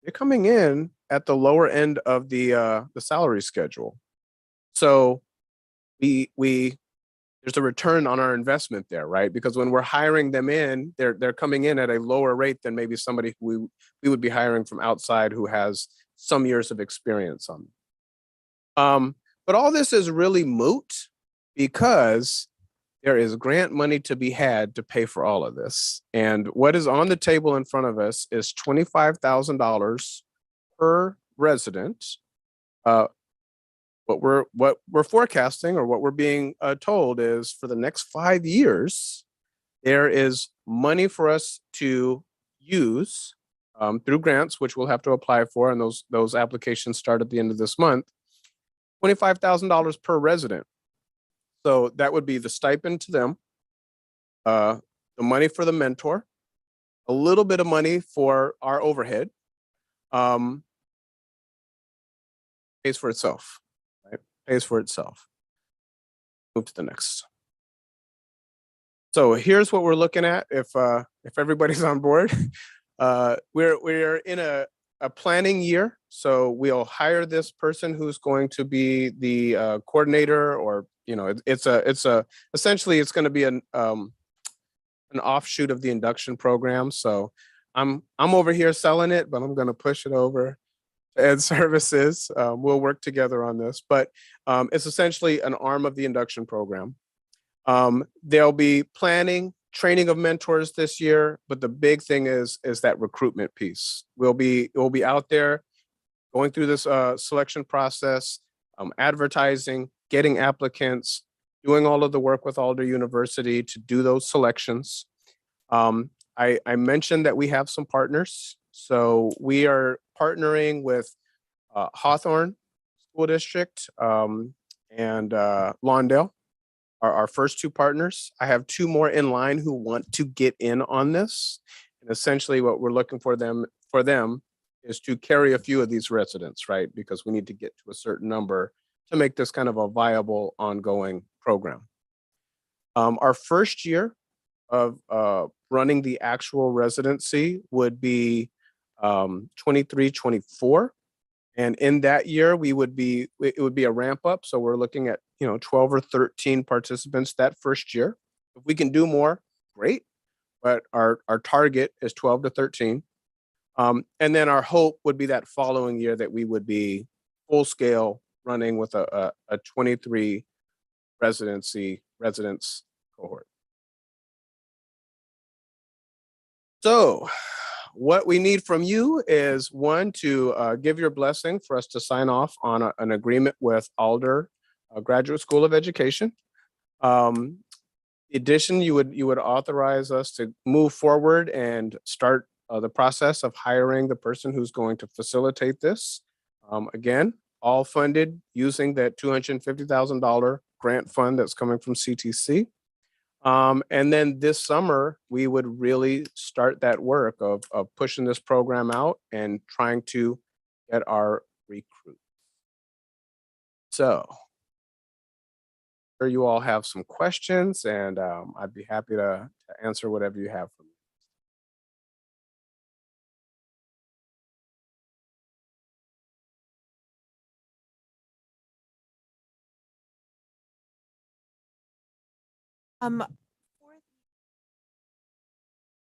they're coming in at the lower end of the salary schedule. So we there's a return on our investment there, right? Because when we're hiring them in, they're coming in at a lower rate than maybe somebody who we would be hiring from outside who has some years of experience on them. But all this is really moot because there is grant money to be had to pay for all of this. And what is on the table in front of us is $25,000 per resident. What we're forecasting, or what we're being told, is for the next 5 years, there is money for us to use through grants, which we'll have to apply for, and those applications start at the end of this month. $25,000 per resident. So that would be the stipend to them, the money for the mentor, a little bit of money for our overhead. Pays for itself, right? Pays for itself. Move to the next. So here's what we're looking at. If everybody's on board, we're in a planning year. So we'll hire this person who's going to be the coordinator, or essentially it's going to be an offshoot of the induction program. So I'm over here selling it, but I'm going to push it over to Ed Services. We'll work together on this, but it's essentially an arm of the induction program. There'll be planning, training of mentors this year, but the big thing is that recruitment piece. We'll be out there going through this selection process, advertising, getting applicants, doing all of the work with Alder University to do those selections. I mentioned that we have some partners. So we are partnering with Hawthorne School District and Lawndale, our first two partners. I have two more in line who want to get in on this. And essentially what we're looking for them is to carry a few of these residents, right? Because we need to get to a certain number to make this kind of a viable, ongoing program. Our first year of running the actual residency would be 23-24. And in that year, it would be a ramp up. So we're looking at 12 or 13 participants that first year. If we can do more, great. But our target is 12 to 13. And then our hope would be that following year that we would be full scale running with a 23 residents cohort. So what we need from you is, one, to give your blessing for us to sign off on an agreement with Alder Graduate School of Education. In addition, you would authorize us to move forward and start the process of hiring the person who's going to facilitate this. Again, all funded using that $250,000 grant fund that's coming from CTC. And then this summer, we would really start that work of pushing this program out and trying to get our recruits. So, I'm sure you all have some questions, and I'd be happy to answer whatever you have for me.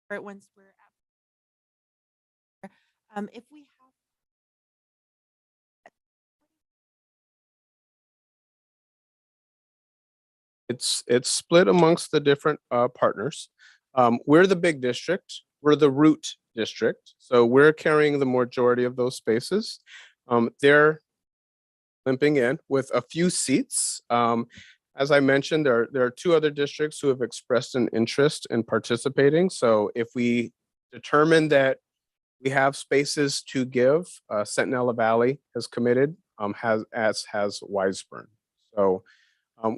Once we're at, if we have It's split amongst the different partners. We're the big district. We're the root district. So we're carrying the majority of those spaces. They're limping in with a few seats. As I mentioned, there are two other districts who have expressed an interest in participating. So if we determine that we have spaces to give, Centinela Valley has committed as has Weisburn. So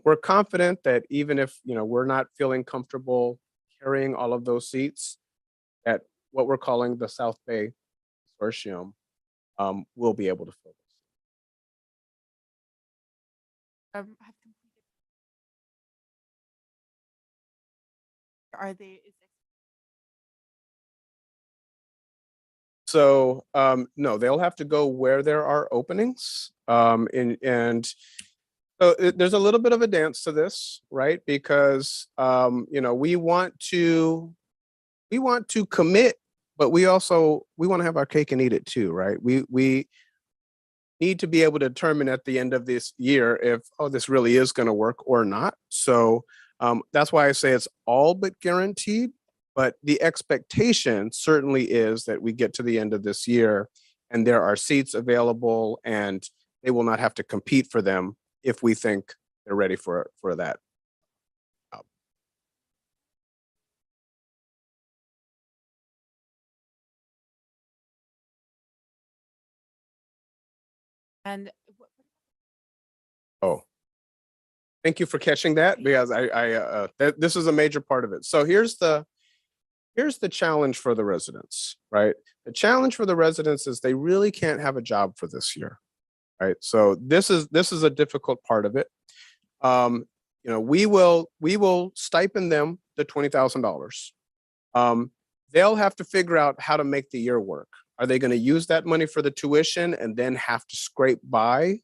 we're confident that even if we're not feeling comfortable carrying all of those seats, at what we're calling the South Bay Consortium, we'll be able to fill this. Have completed. Are they? So no, they'll have to go where there are openings. And so there's a little bit of a dance to this, right? Because we want to commit, but we want to have our cake and eat it too, right? We need to be able to determine at the end of this year if this really is going to work or not. So that's why I say it's all but guaranteed. But the expectation certainly is that we get to the end of this year and there are seats available and they will not have to compete for them if we think they're ready for that. And Oh, thank you for catching that, because this is a major part of it. So here's the challenge for the residents, right? The challenge for the residents is they really can't have a job for this year, right? So this is a difficult part of it. We will stipend them the $20,000. They'll have to figure out how to make the year work. Are they going to use that money for the tuition and then have to scrape by?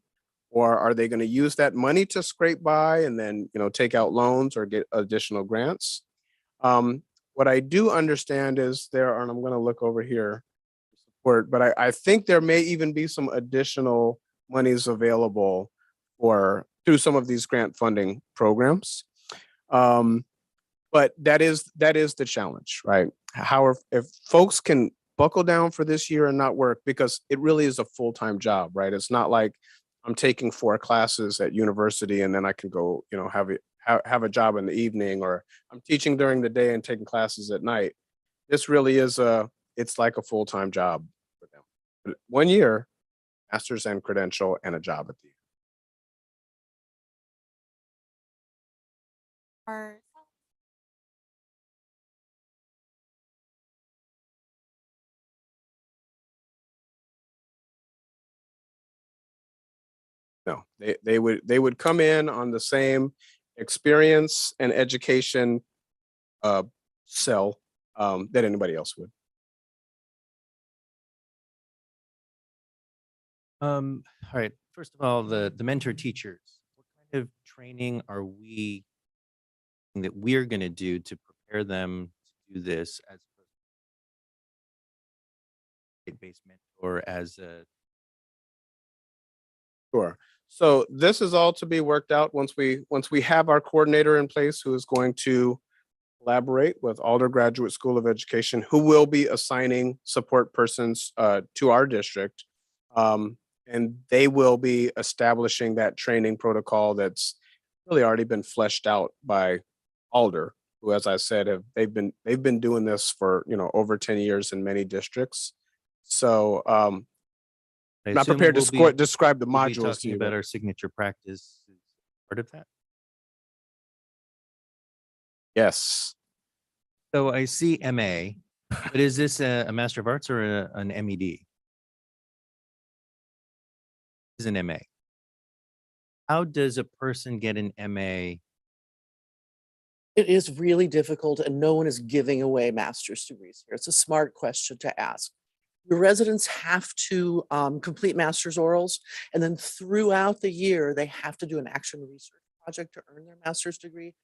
Or are they going to use that money to scrape by and then, take out loans or get additional grants? What I do understand is and I'm going to look over here, but I think there may even be some additional monies available through some of these grant funding programs. But that is the challenge, right? If folks can buckle down for this year and not work, because it really is a full-time job, right? It's not like I'm taking 4 classes at university and then I can go, have a job in the evening, or I'm teaching during the day and taking classes at night. This really is it's like a full-time job for them. But 1 year, master's and credential, and a job at the end. are No, they would come in on the same experience and education cell that anybody else would. All right. First of all, the mentor teachers, what kind of training are we that we're going to do to prepare them to do this as a based mentor as a Sure. So this is all to be worked out once we have our coordinator in place, who is going to collaborate with Alder Graduate School of Education, who will be assigning support persons to our district. And they will be establishing that training protocol that's really already been fleshed out by Alder, who, as I said, they've been doing this for over 10 years in many districts. So I not assume prepared to we'll be- describe the we'll be modules to talking you. about but- our signature practice as part of that. Yes. So I see MA, but is this a Master of Arts or an MED? Is an MA. How does a person get an MA? It is really difficult, and no one is giving away master's degrees here. It's a smart question to ask. Your residents have to complete master's orals, and then throughout the year, they have to do an action research project to earn their master's degree.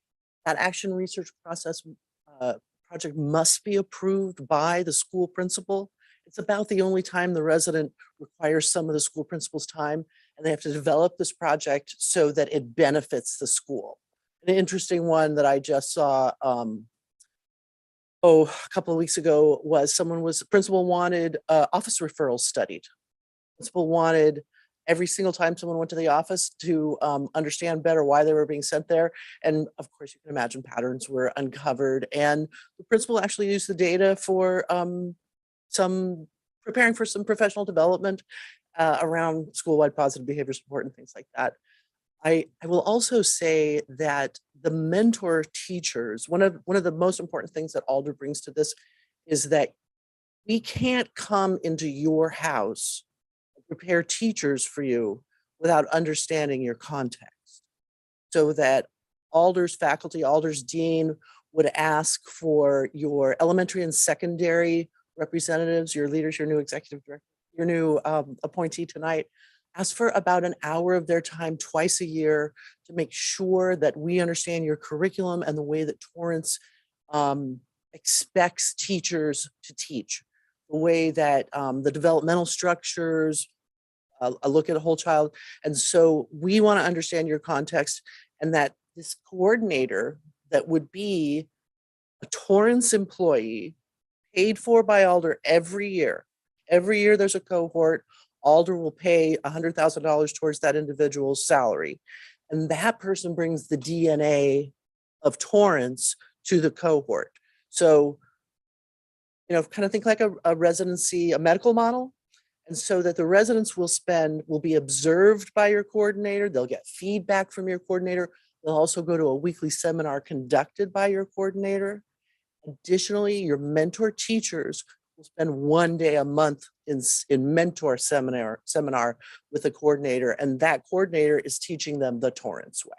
That action research project must be approved by the school principal. It's about the only time the resident requires some of the school principal's time, and they have to develop this project so that it benefits the school. An interesting one that I just saw a couple of weeks ago was principal wanted office referrals studied. Principal wanted every single time someone went to the office to understand better why they were being sent there. And of course, you can imagine patterns were uncovered. And the principal actually used the data for preparing for some professional development. around school-wide positive behavior support and things like that. I will also say that the mentor teachers, one of the most important things that Alder brings to this is that we can't come into your house and prepare teachers for you without understanding your context. So that Alder's faculty, Alder's dean would ask for your elementary and secondary representatives, your leaders, your new executive director, your new appointee tonight, ask for about an hour of their time twice a year to make sure that we understand your curriculum and the way that Torrance expects teachers to teach, the way that the developmental structures, a look at a whole child. And so we want to understand your context, and that this coordinator that would be a Torrance employee paid for by Alder every year. Every year there's a cohort. Alder will pay $100,000 towards that individual's salary. And that person brings the DNA of Torrance to the cohort. So, you know, kind of think like a residency, a medical model. And so that the residents will be observed by your coordinator. They'll get feedback from your coordinator. They'll also go to a weekly seminar conducted by your coordinator. Additionally, your mentor teachers will spend one day a month in mentor seminar with a coordinator, and that coordinator is teaching them the Torrance way.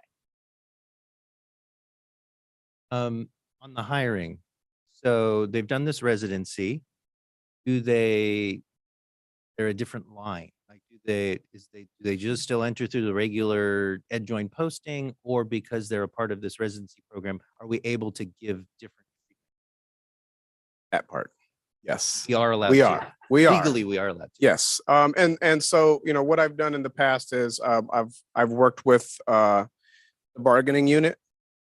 On the hiring, so they've done this residency. They're a different line? Like, do they just still enter through the regular adjoint posting, or because they're a part of this residency program, are we able to give different? That part. Yes. We are allowed We to. are. We are. Legally, we are allowed to. Yes. And so, you know, what I've done in the past is I've worked with the bargaining unit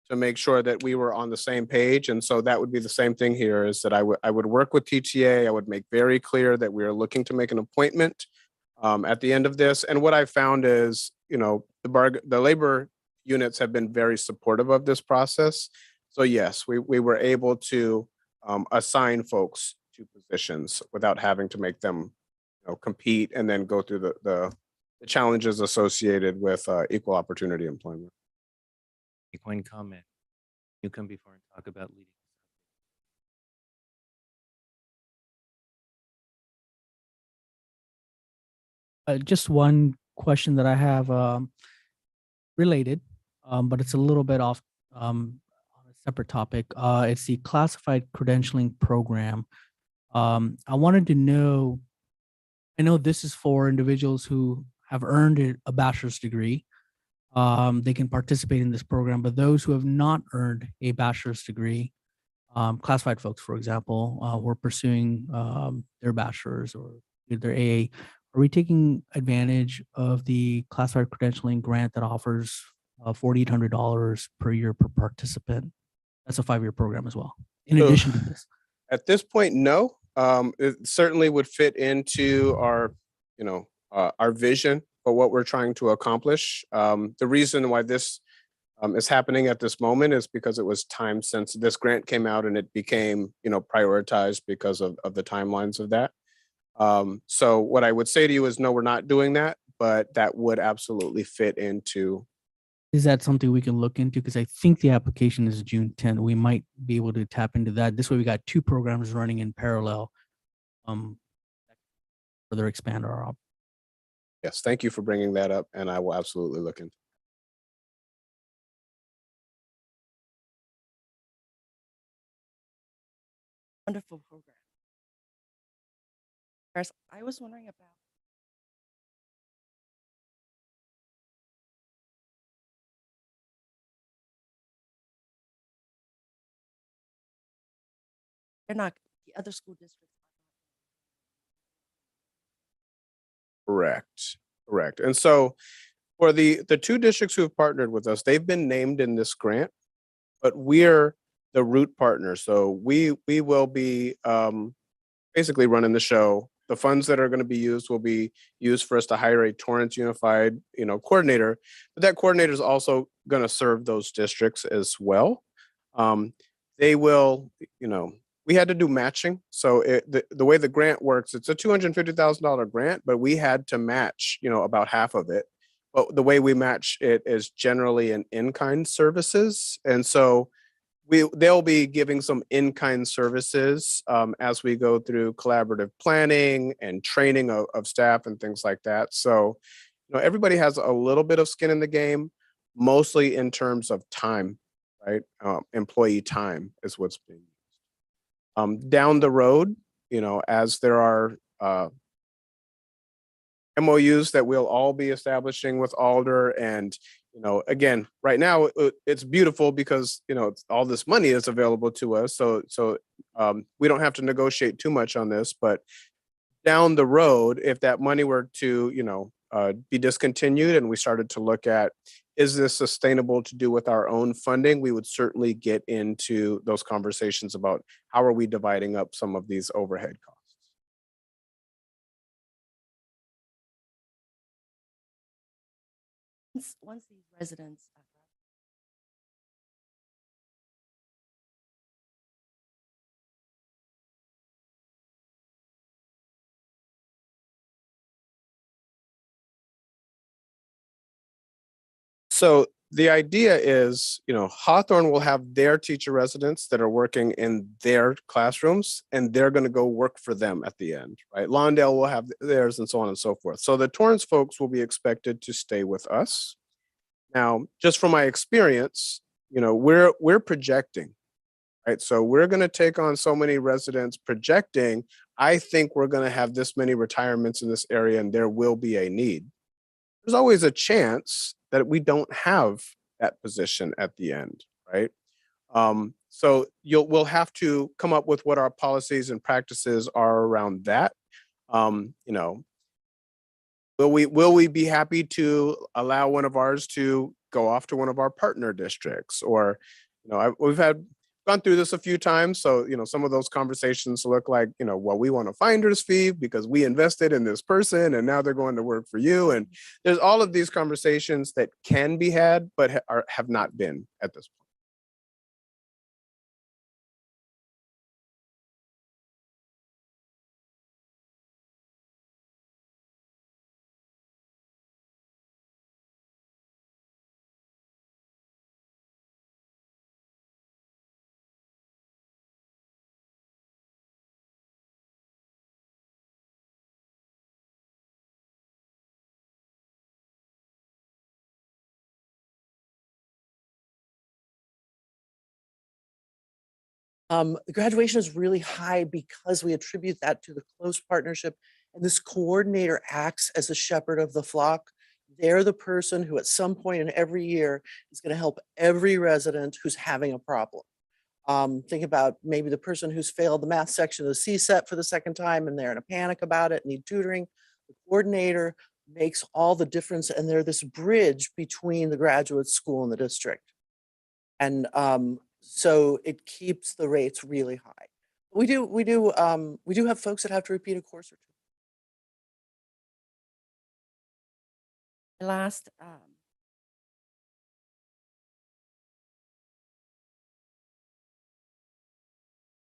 to make sure that we were on the same page. And so that would be the same thing here, is that I would work with TTA. I would make very clear that we are looking to make an appointment at the end of this. And what I found is, you know, the labor units have been very supportive of this process. So yes, we were able to assign folks to positions without having to make them, you know, compete and then go through the challenges associated with equal opportunity employment. Make one comment. You come before and talk about leading. Just one question that I have related, but it's a little bit off on a separate topic. It's the classified credentialing program. I wanted to know, I know this is for individuals who have earned a bachelor's degree. They can participate in this program, but those who have not earned a bachelor's degree, classified folks, for example, who are pursuing their bachelor's or their AA, are we taking advantage of the classified credentialing grant that offers $4,800 per year per participant? That's a 5-year program as well, in addition to this. At this point, no. It certainly would fit into our, you know, our vision for what we're trying to accomplish. The reason why this is happening at this moment is because it was time sensitive. This grant came out and it became, you know, prioritized because of the timelines of that. So what I would say to you is, no, we're not doing that, but that would absolutely fit into. Is that something we can look into? Because I think the application is June 10th. We might be able to tap into that. This way we got 2 programs running in parallel. Further expand our options. Yes, thank you for bringing that up, and I will absolutely look into. Wonderful program. First, I was wondering about they're not the other school districts. Correct. And so for the 2 districts who have partnered with us, they've been named in this grant, but we're the root partner. So we will be basically running the show. The funds that are going to be used will be used for us to hire a Torrance Unified, you know, coordinator, but that coordinator is also going to serve those districts as well. They will, you know, we had to do matching. So the way the grant works, it's a $250,000 grant, but we had to match, about half of it. But the way we match it is generally in-kind services. And so they'll be giving some in-kind services as we go through collaborative planning and training of staff and things like that. So, everybody has a little bit of skin in the game, mostly in terms of time, right? Employee time is what's being used. Down the road, as there are MOUs that we'll all be establishing with Alder. And, again, right now it's beautiful because, all this money is available to us. So we don't have to negotiate too much on this, but down the road, if that money were to, be discontinued and we started to look at, is this sustainable to do with our own funding? We would certainly get into those conversations about how are we dividing up some of these overhead costs. Once these residents So the idea is, Hawthorne will have their teacher residents that are working in their classrooms, and they're going to go work for them at the end, right? Lawndale will have theirs and so on and so forth. So the Torrance folks will be expected to stay with us. Now, just from my experience, we're projecting, right? So we're going to take on so many residents projecting, I think we're going to have this many retirements in this area and there will be a need. There's always a chance that we don't have that position at the end, right? So we'll have to come up with what our policies and practices are around that. Will we be happy to allow one of ours to go off to one of our partner districts? Or, we've gone through this a few times. So, some of those conversations look like, well, we want a finder's fee because we invested in this person and now they're going to work for you. And there's all of these conversations that can be had, but have not been at this point. Graduation is really high because we attribute that to the close partnership, and this coordinator acts as a shepherd of the flock. They're the person who at some point in every year is going to help every resident who's having a problem. Think about maybe the person who's failed the math section of the CSET for the second time and they're in a panic about it, need tutoring. The coordinator makes all the difference, and they're this bridge between the graduate school and the district. And so it keeps the rates really high. We do have folks that have to repeat a course or two. last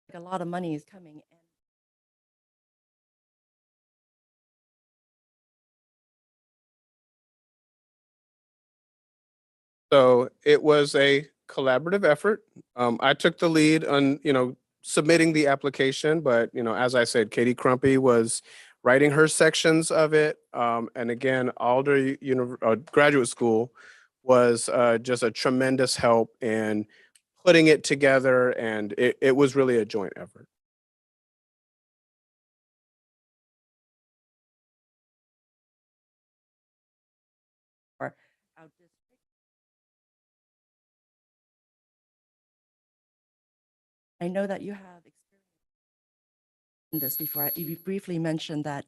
like a lot of money is coming in. So it was a collaborative effort. I took the lead on, submitting the application, but, as I said, Katie Crumpy was writing her sections of it. And again, Alder Graduate School was just a tremendous help in putting it together, and it was really a joint effort. Or out district. I know that you have experience in this before. You briefly mentioned that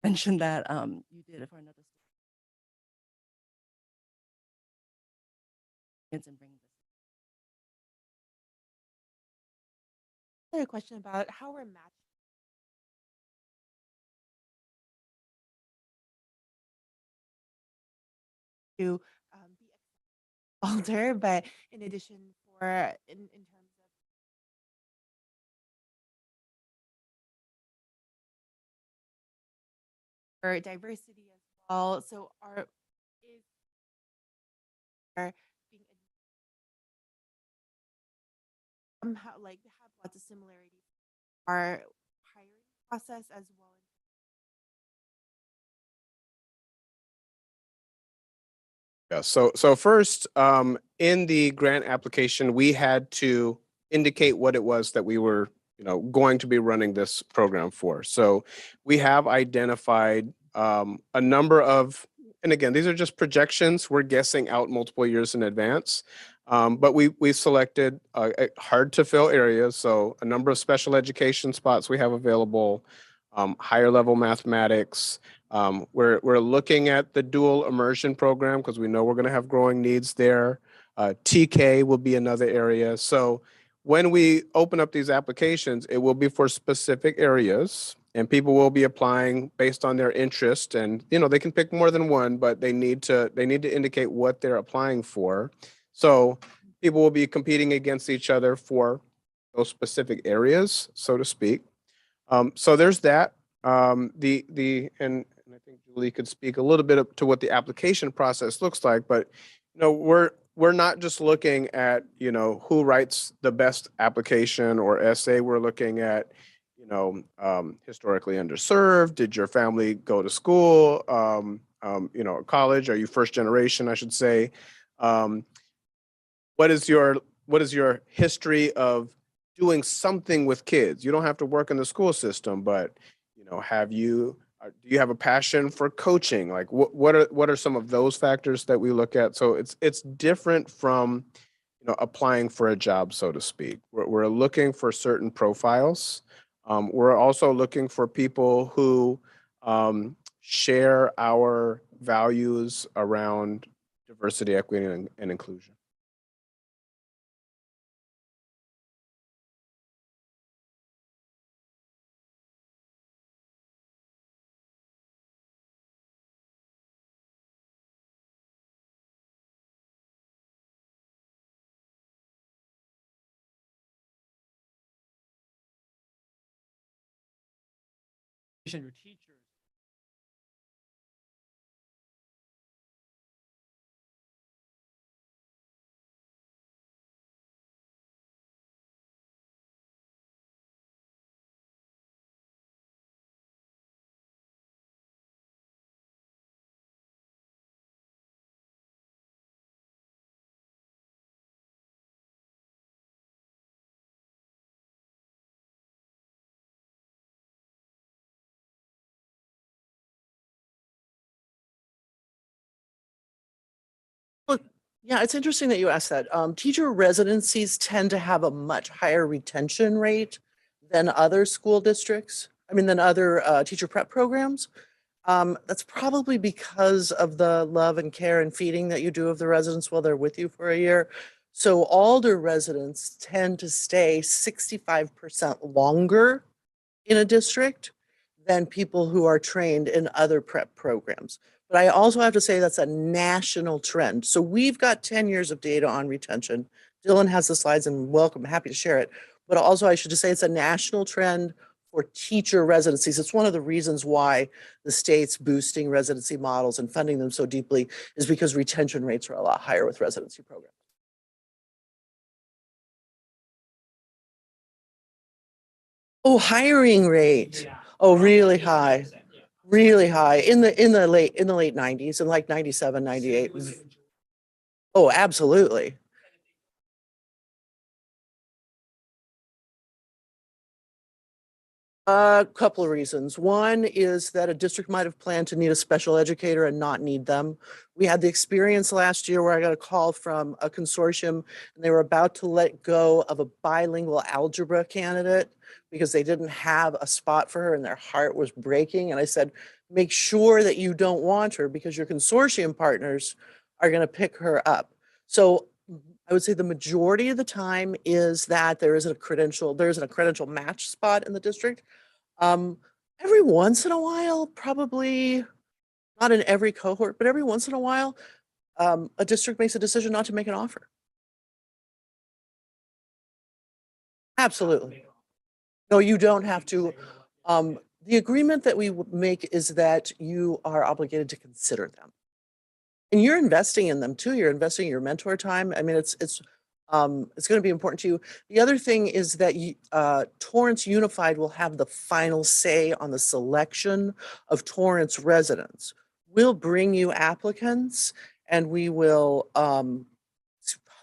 you did it for another student and bring this. Another question about how we're matching. To be older, but in addition in terms of for diversity as well. So are being somehow like have lots of similarities. Our hiring process as well. Yeah, so first, in the grant application, we had to indicate what it was that we were, going to be running this program for. So we have identified a number of, and again, these are just projections. We're guessing out multiple years in advance. But we selected hard to fill areas. So a number of special education spots we have available, higher level mathematics. We're looking at the dual immersion program because we know we're going to have growing needs there. TK will be another area. So when we open up these applications, it will be for specific areas, and people will be applying based on their interest. And they can pick more than one, but they need to indicate what they're applying for. So people will be competing against each other for those specific areas, so to speak. So there's that. And I think Julie could speak a little bit to what the application process looks like, but we're not just looking at who writes the best application or essay. We're looking at historically underserved. Did your family go to school? College? Are you first generation? I should say. What is your history of doing something with kids? You don't have to work in the school system, but do you have a passion for coaching? Like what are some of those factors that we look at? So it's different from applying for a job, so to speak. We're looking for certain profiles. We're also looking for people who share our values around diversity, equity, and inclusion. Your teachers. Yeah, it's interesting that you asked that. Teacher residencies tend to have a much higher retention rate than other school districts. Than other teacher prep programs. That's probably because of the love and care and feeding that you do of the residents while they're with you for a year. So Alder residents tend to stay 65% longer in a district than people who are trained in other prep programs. But I also have to say that's a national trend. So we've got 10 years of data on retention. Dylan has the slides and welcome, happy to share it. But also I should just say it's a national trend for teacher residencies. It's one of the reasons why the state's boosting residency models and funding them so deeply is because retention rates are a lot higher with residency programs. Oh, hiring rate. Oh, really high. Really high in the late 90s, and like 97, 98. Oh, absolutely. A couple of reasons. One is that a district might have planned to need a special educator and not need them. We had the experience last year where I got a call from a consortium and they were about to let go of a bilingual algebra candidate because they didn't have a spot for her and their heart was breaking. And I said, make sure that you don't want her because your consortium partners are going to pick her up. So I would say the majority of the time is that there isn't a credential match spot in the district. Every once in a while, probably not in every cohort, but every once in a while, a district makes a decision not to make an offer. Absolutely. No, you don't have to. The agreement that we make is that you are obligated to consider them. And you're investing in them too. You're investing in your mentor time. I mean, it's going to be important to you. The other thing is that Torrance Unified will have the final say on the selection of Torrance residents. We'll bring you applicants and we will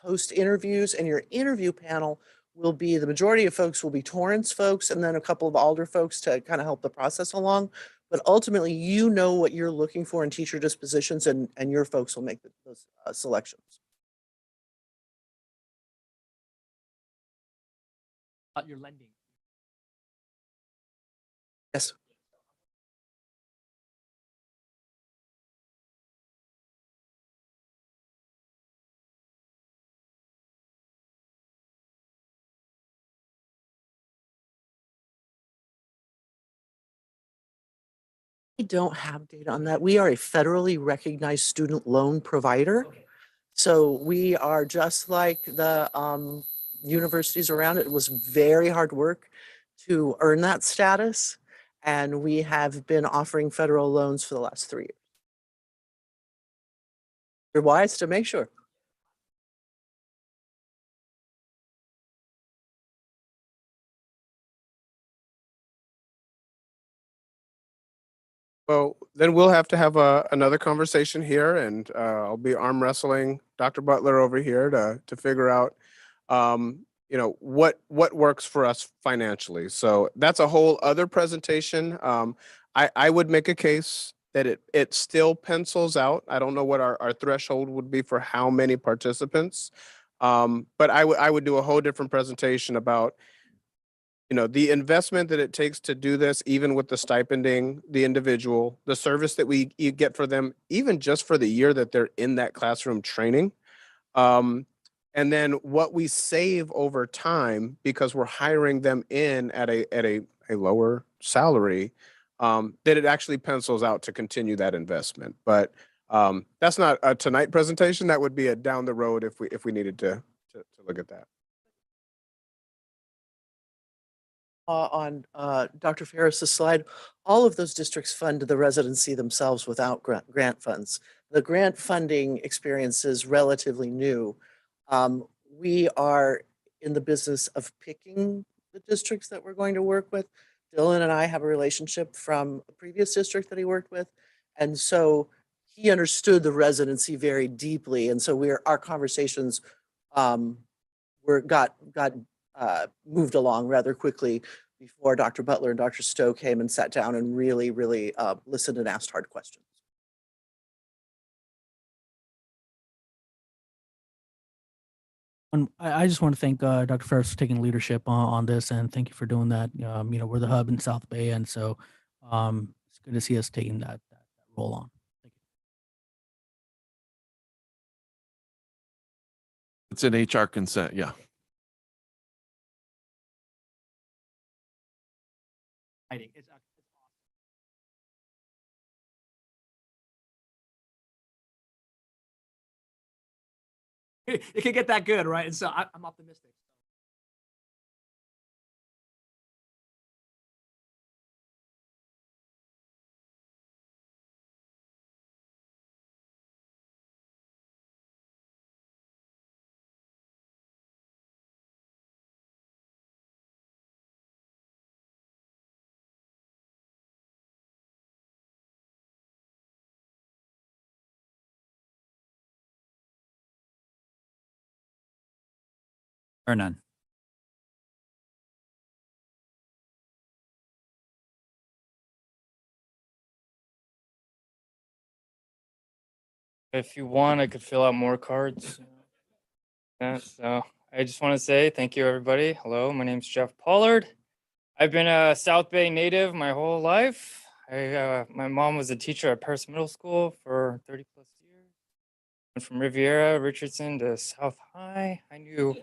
host interviews, and your interview panel will be, the majority of folks will be Torrance folks and then a couple of Alder folks to kind of help the process along. But ultimately, you know what you're looking for in teacher dispositions, and your folks will make those selections. Your lending. Yes. We don't have data on that. We are a federally recognized student loan provider. So we are just like the universities around it. It was very hard work to earn that status. And we have been offering federal loans for the last 3 years. You're wise to make sure. Well, then we'll have to have another conversation here, and I'll be arm wrestling Dr. Butler over here to figure out, what works for us financially. So that's a whole other presentation. I would make a case that it still pencils out. I don't know what our threshold would be for how many participants, but I would do a whole different presentation about the investment that it takes to do this, even with the stipending, the individual, the service that you get for them, even just for the year that they're in that classroom training. And then what we save over time because we're hiring them in at a lower salary, that it actually pencils out to continue that investment. But that's not a tonight presentation. That would be a down the road if we needed to look at that. On Dr. Ferris's slide, all of those districts fund the residency themselves without grant funds. The grant funding experience is relatively new. We are in the business of picking the districts that we're going to work with. Dylan and I have a relationship from a previous district that he worked with. And so he understood the residency very deeply. And so our conversations got moved along rather quickly before Dr. Butler and Dr. Stowe came and sat down and really listened and asked hard questions. I just want to thank Dr. Ferris for taking leadership on this, and thank you for doing that. We're the hub in South Bay, and so it's good to see us taking that role on. It's an HR consent, yeah. It's awesome. It can get that good, right? And so I'm optimistic. Or none. If you want, I could fill out more cards. Yeah, so I just want to say thank you, everybody. Hello, my name's Jeff Pollard. I've been a South Bay native my whole life. My mom was a teacher at Paris Middle School for 30+ years. Went from Riviera, Richardson to South High. I knew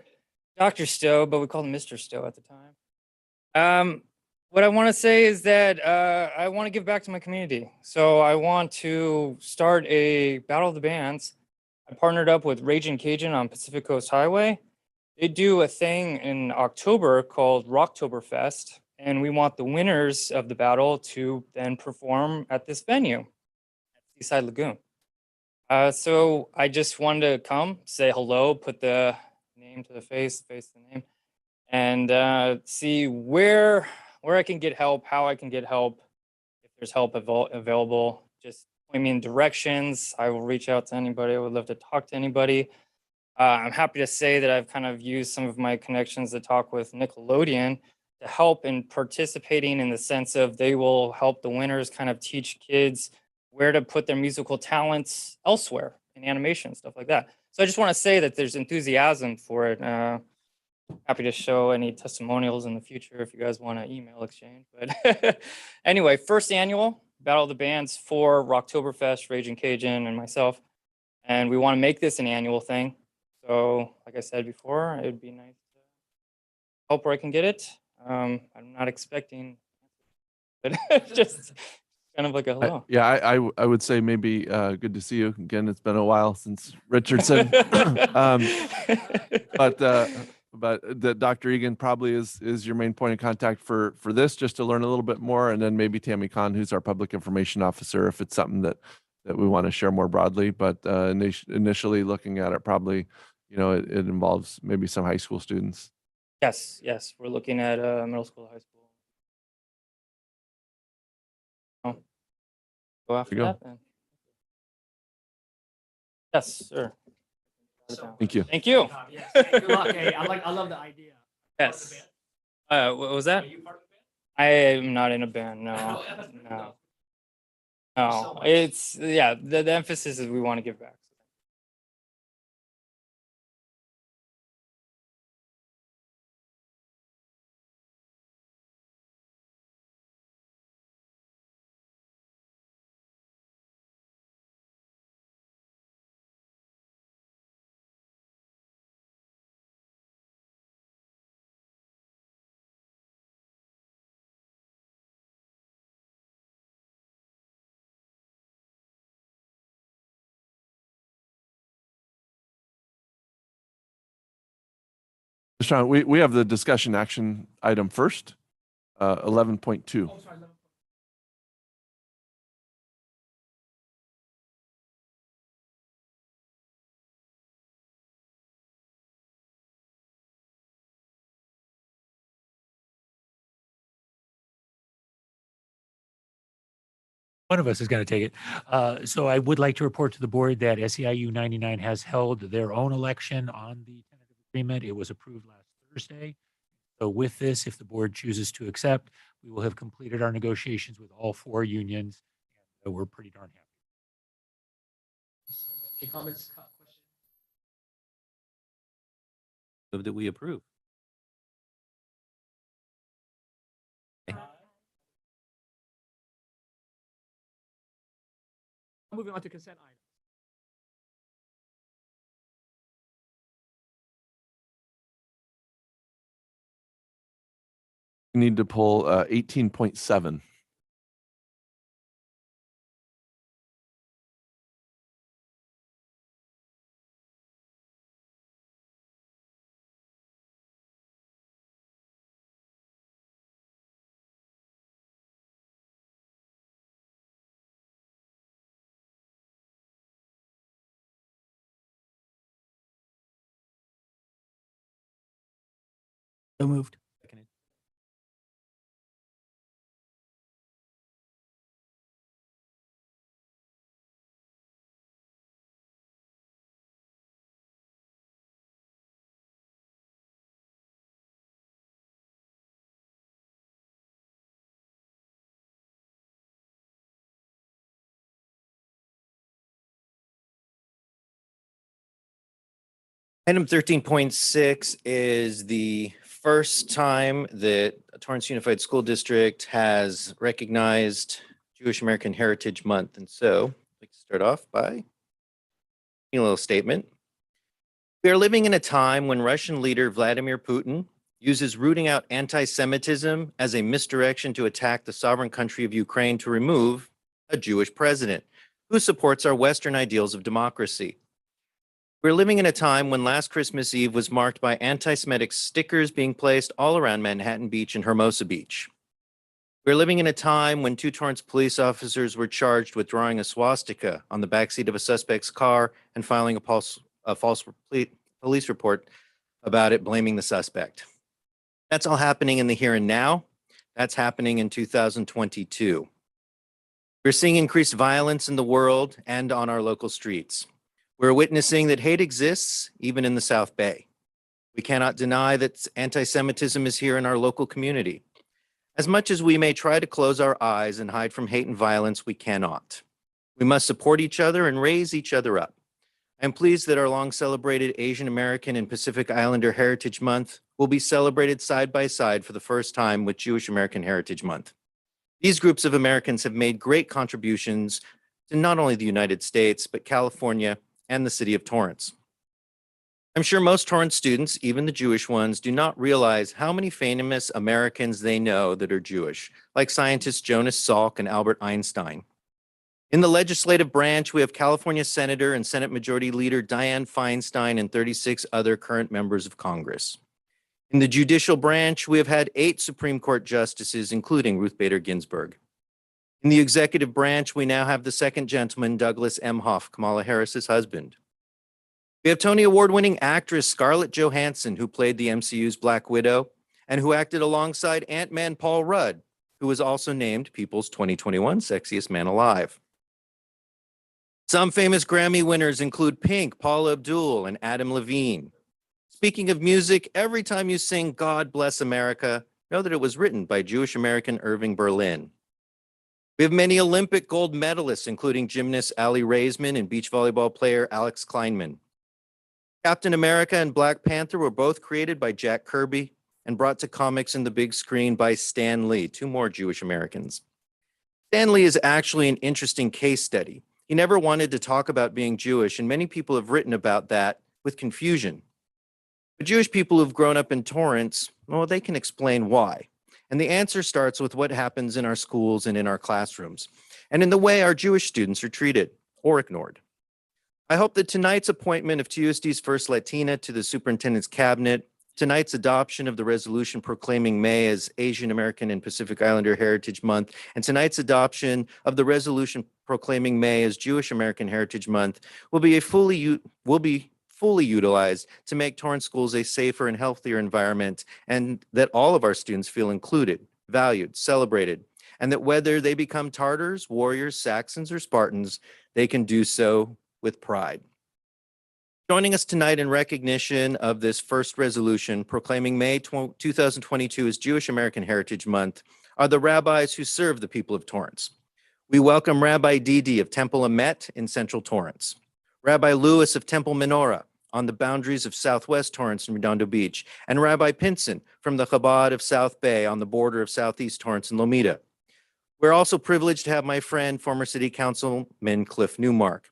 Dr. Stowe, but we called him Mr. Stowe at the time. What I want to say is that I want to give back to my community. So I want to start a Battle of the Bands. I partnered up with Raging Cajun on Pacific Coast Highway. They do a thing in October called Rocktoberfest. and we want the winners of the battle to then perform at this venue, at Seaside Lagoon. So I just wanted to come, say hello, put the name to the face to the name, and see where I can get help, how I can get help. If there's help available, just point me in directions. I will reach out to anybody. I would love to talk to anybody. I'm happy to say that I've kind of used some of my connections to talk with Nickelodeon to help in participating, in the sense of they will help the winners kind of teach kids where to put their musical talents elsewhere in animation, stuff like that. So I just want to say that there's enthusiasm for it. Happy to show any testimonials in the future if you guys want to email exchange. But anyway, first annual Battle of the Bands for Rocktoberfest, Raging Cajun, and myself. And we want to make this an annual thing. So like I said before, it would be nice to help where I can get it. I'm not expecting, but just kind of like a hello. Yeah, I would say maybe good to see you again. It's been a while since Richardson. But the Dr. Egan probably is your main point of contact for this, just to learn a little bit more, and then maybe Tammy Khan, who's our public information officer, if it's something that we want to share more broadly. But initially looking at it, probably, it involves maybe some high school students. Yes, we're looking at middle school, high school. Oh, go after that then. Yes, sir. Thank you. Thank you. Yes, hey, good luck. Hey, I love the idea. Yes. What was that? I am not in a band. No. No. It's the emphasis is we want to give back. Sean, we have the discussion action item first, 11.2. One of us is going to take it. So I would like to report to the board that SEIU 99 has held their own election on the tentative agreement. It was approved last Thursday. So with this, if the board chooses to accept, we will have completed our negotiations with all 4 unions. And we're pretty darn happy. Any comments, questions? Move that we approve. Moving on to consent items. We need to pull 18.7. So moved. Item 13.6 is the first time that Torrance Unified School District has recognized Jewish American Heritage Month. And so I'd like to start off by a little statement. We are living in a time when Russian leader Vladimir Putin uses rooting out anti-Semitism as a misdirection to attack the sovereign country of Ukraine to remove a Jewish president who supports our Western ideals of democracy. We're living in a time when last Christmas Eve was marked by anti-Semitic stickers being placed all around Manhattan Beach and Hermosa Beach. We're living in a time when 2 Torrance police officers were charged with drawing a swastika on the backseat of a suspect's car and filing a false police report about it, blaming the suspect. That's all happening in the here and now. That's happening in 2022. We're seeing increased violence in the world and on our local streets. We're witnessing that hate exists even in the South Bay. We cannot deny that anti-Semitism is here in our local community. As much as we may try to close our eyes and hide from hate and violence, we cannot. We must support each other and raise each other up. I'm pleased that our long celebrated Asian American and Pacific Islander Heritage Month will be celebrated side by side for the first time with Jewish American Heritage Month. These groups of Americans have made great contributions to not only the United States, but California and the city of Torrance. I'm sure most Torrance students, even the Jewish ones, do not realize how many famous Americans they know that are Jewish, like scientists Jonas Salk and Albert Einstein. In the legislative branch, we have California Senator and Senate Majority Leader Dianne Feinstein and 36 other current members of Congress. In the judicial branch, we have had 8 Supreme Court justices, including Ruth Bader Ginsburg. In the executive branch, we now have the second gentleman, Douglas Emhoff, Kamala Harris's husband. We have Tony Award-winning actress Scarlett Johansson, who played the MCU's Black Widow and who acted alongside Ant-Man Paul Rudd, who was also named People's 2021 Sexiest Man Alive. Some famous Grammy winners include Pink, Paula Abdul, and Adam Levine. Speaking of music, every time you sing God Bless America, know that it was written by Jewish American Irving Berlin. We have many Olympic gold medalists, including gymnast Ali Raisman and beach volleyball player Alex Kleinman. Captain America and Black Panther were both created by Jack Kirby and brought to comics and the big screen by Stan Lee, 2 more Jewish Americans. Stan Lee is actually an interesting case study. He never wanted to talk about being Jewish, and many people have written about that with confusion. But Jewish people who've grown up in Torrance, well, they can explain why. And the answer starts with what happens in our schools and in our classrooms, and in the way our Jewish students are treated or ignored. I hope that tonight's appointment of TUSD's first Latina to the superintendent's cabinet, tonight's adoption of the resolution proclaiming May as Asian American and Pacific Islander Heritage Month, and tonight's adoption of the resolution proclaiming May as Jewish American Heritage Month will be fully utilized to make Torrance schools a safer and healthier environment, and that all of our students feel included, valued, celebrated, and that whether they become Tartars, warriors, Saxons, or Spartans, they can do so with pride. Joining us tonight in recognition of this first resolution proclaiming May 2022 as Jewish American Heritage Month are the rabbis who serve the people of Torrance. We welcome Rabbi Didi of Temple Emet in Central Torrance, Rabbi Lewis of Temple Menorah on the boundaries of Southwest Torrance and Redondo Beach, and Rabbi Pinson from the Chabad of South Bay on the border of Southeast Torrance and Lomita. We're also privileged to have my friend, former City Councilman Cliff Newmark.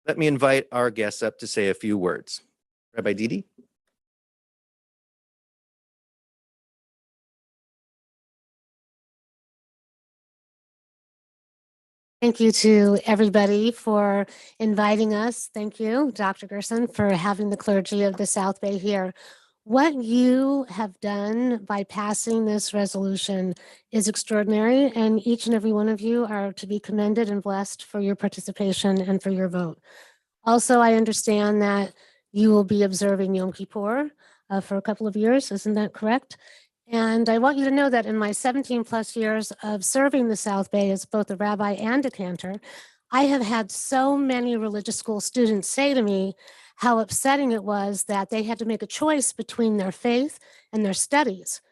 Let me invite our guests up to say a few words. Rabbi Didi. Thank you to everybody for inviting us. Thank you, Dr. Gerson, for having the clergy of the South Bay here. What you have done by passing this resolution is extraordinary, and each and every one of you are to be commended and blessed for your participation and for your vote. Also, I understand that you will be observing Yom Kippur for a couple of years. Isn't that correct? And I want you to know that in my 17 plus years of serving the South Bay as both a rabbi and a cantor, I have had so many religious school students say to me how upsetting it was that they had to make a choice between their faith and their studies,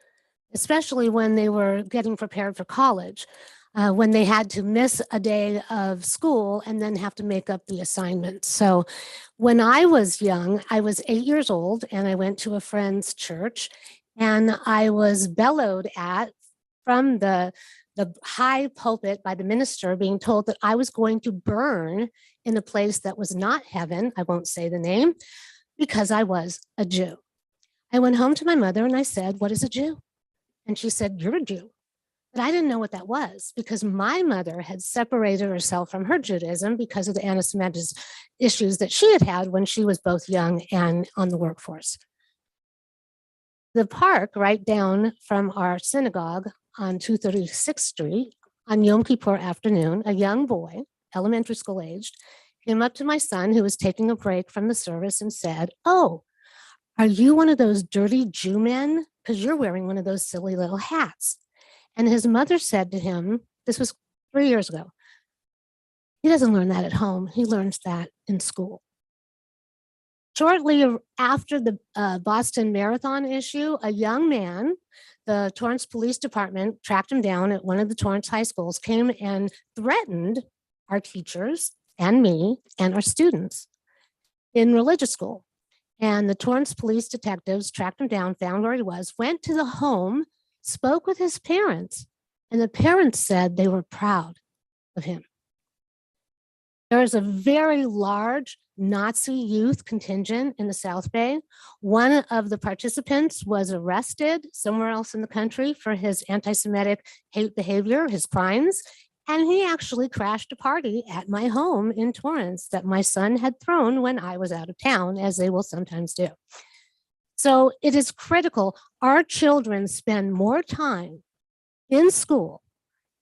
especially when they were getting prepared for college, when they had to miss a day of school and then have to make up the assignment. So when I was young, I was 8 years old and I went to a friend's church, and I was bellowed at from the high pulpit by the minister, being told that I was going to burn in a place that was not heaven, I won't say the name, because I was a Jew. I went home to my mother and I said, "What is a Jew?" And she said, "You're a Jew." But I didn't know what that was because my mother had separated herself from her Judaism because of the anti-Semitic issues that she had had when she was both young and on the workforce. The park right down from our synagogue on 236th Street on Yom Kippur afternoon, a young boy, elementary school aged, came up to my son who was taking a break from the service and said, "Oh, are you one of those dirty Jew men? Because you're wearing one of those silly little hats." And his mother said to him, this was 3 years ago, "He doesn't learn that at home. He learns that in school." Shortly after the Boston Marathon issue, a young man, the Torrance Police Department tracked him down at one of the Torrance high schools, came and threatened our teachers and me and our students in religious school. And the Torrance police detectives tracked him down, found where he was, went to the home, spoke with his parents, and the parents said they were proud of him. There is a very large Nazi youth contingent in the South Bay. One of the participants was arrested somewhere else in the country for his anti-Semitic hate behavior, his crimes, and he actually crashed a party at my home in Torrance that my son had thrown when I was out of town, as they will sometimes do. So it is critical our children spend more time in school,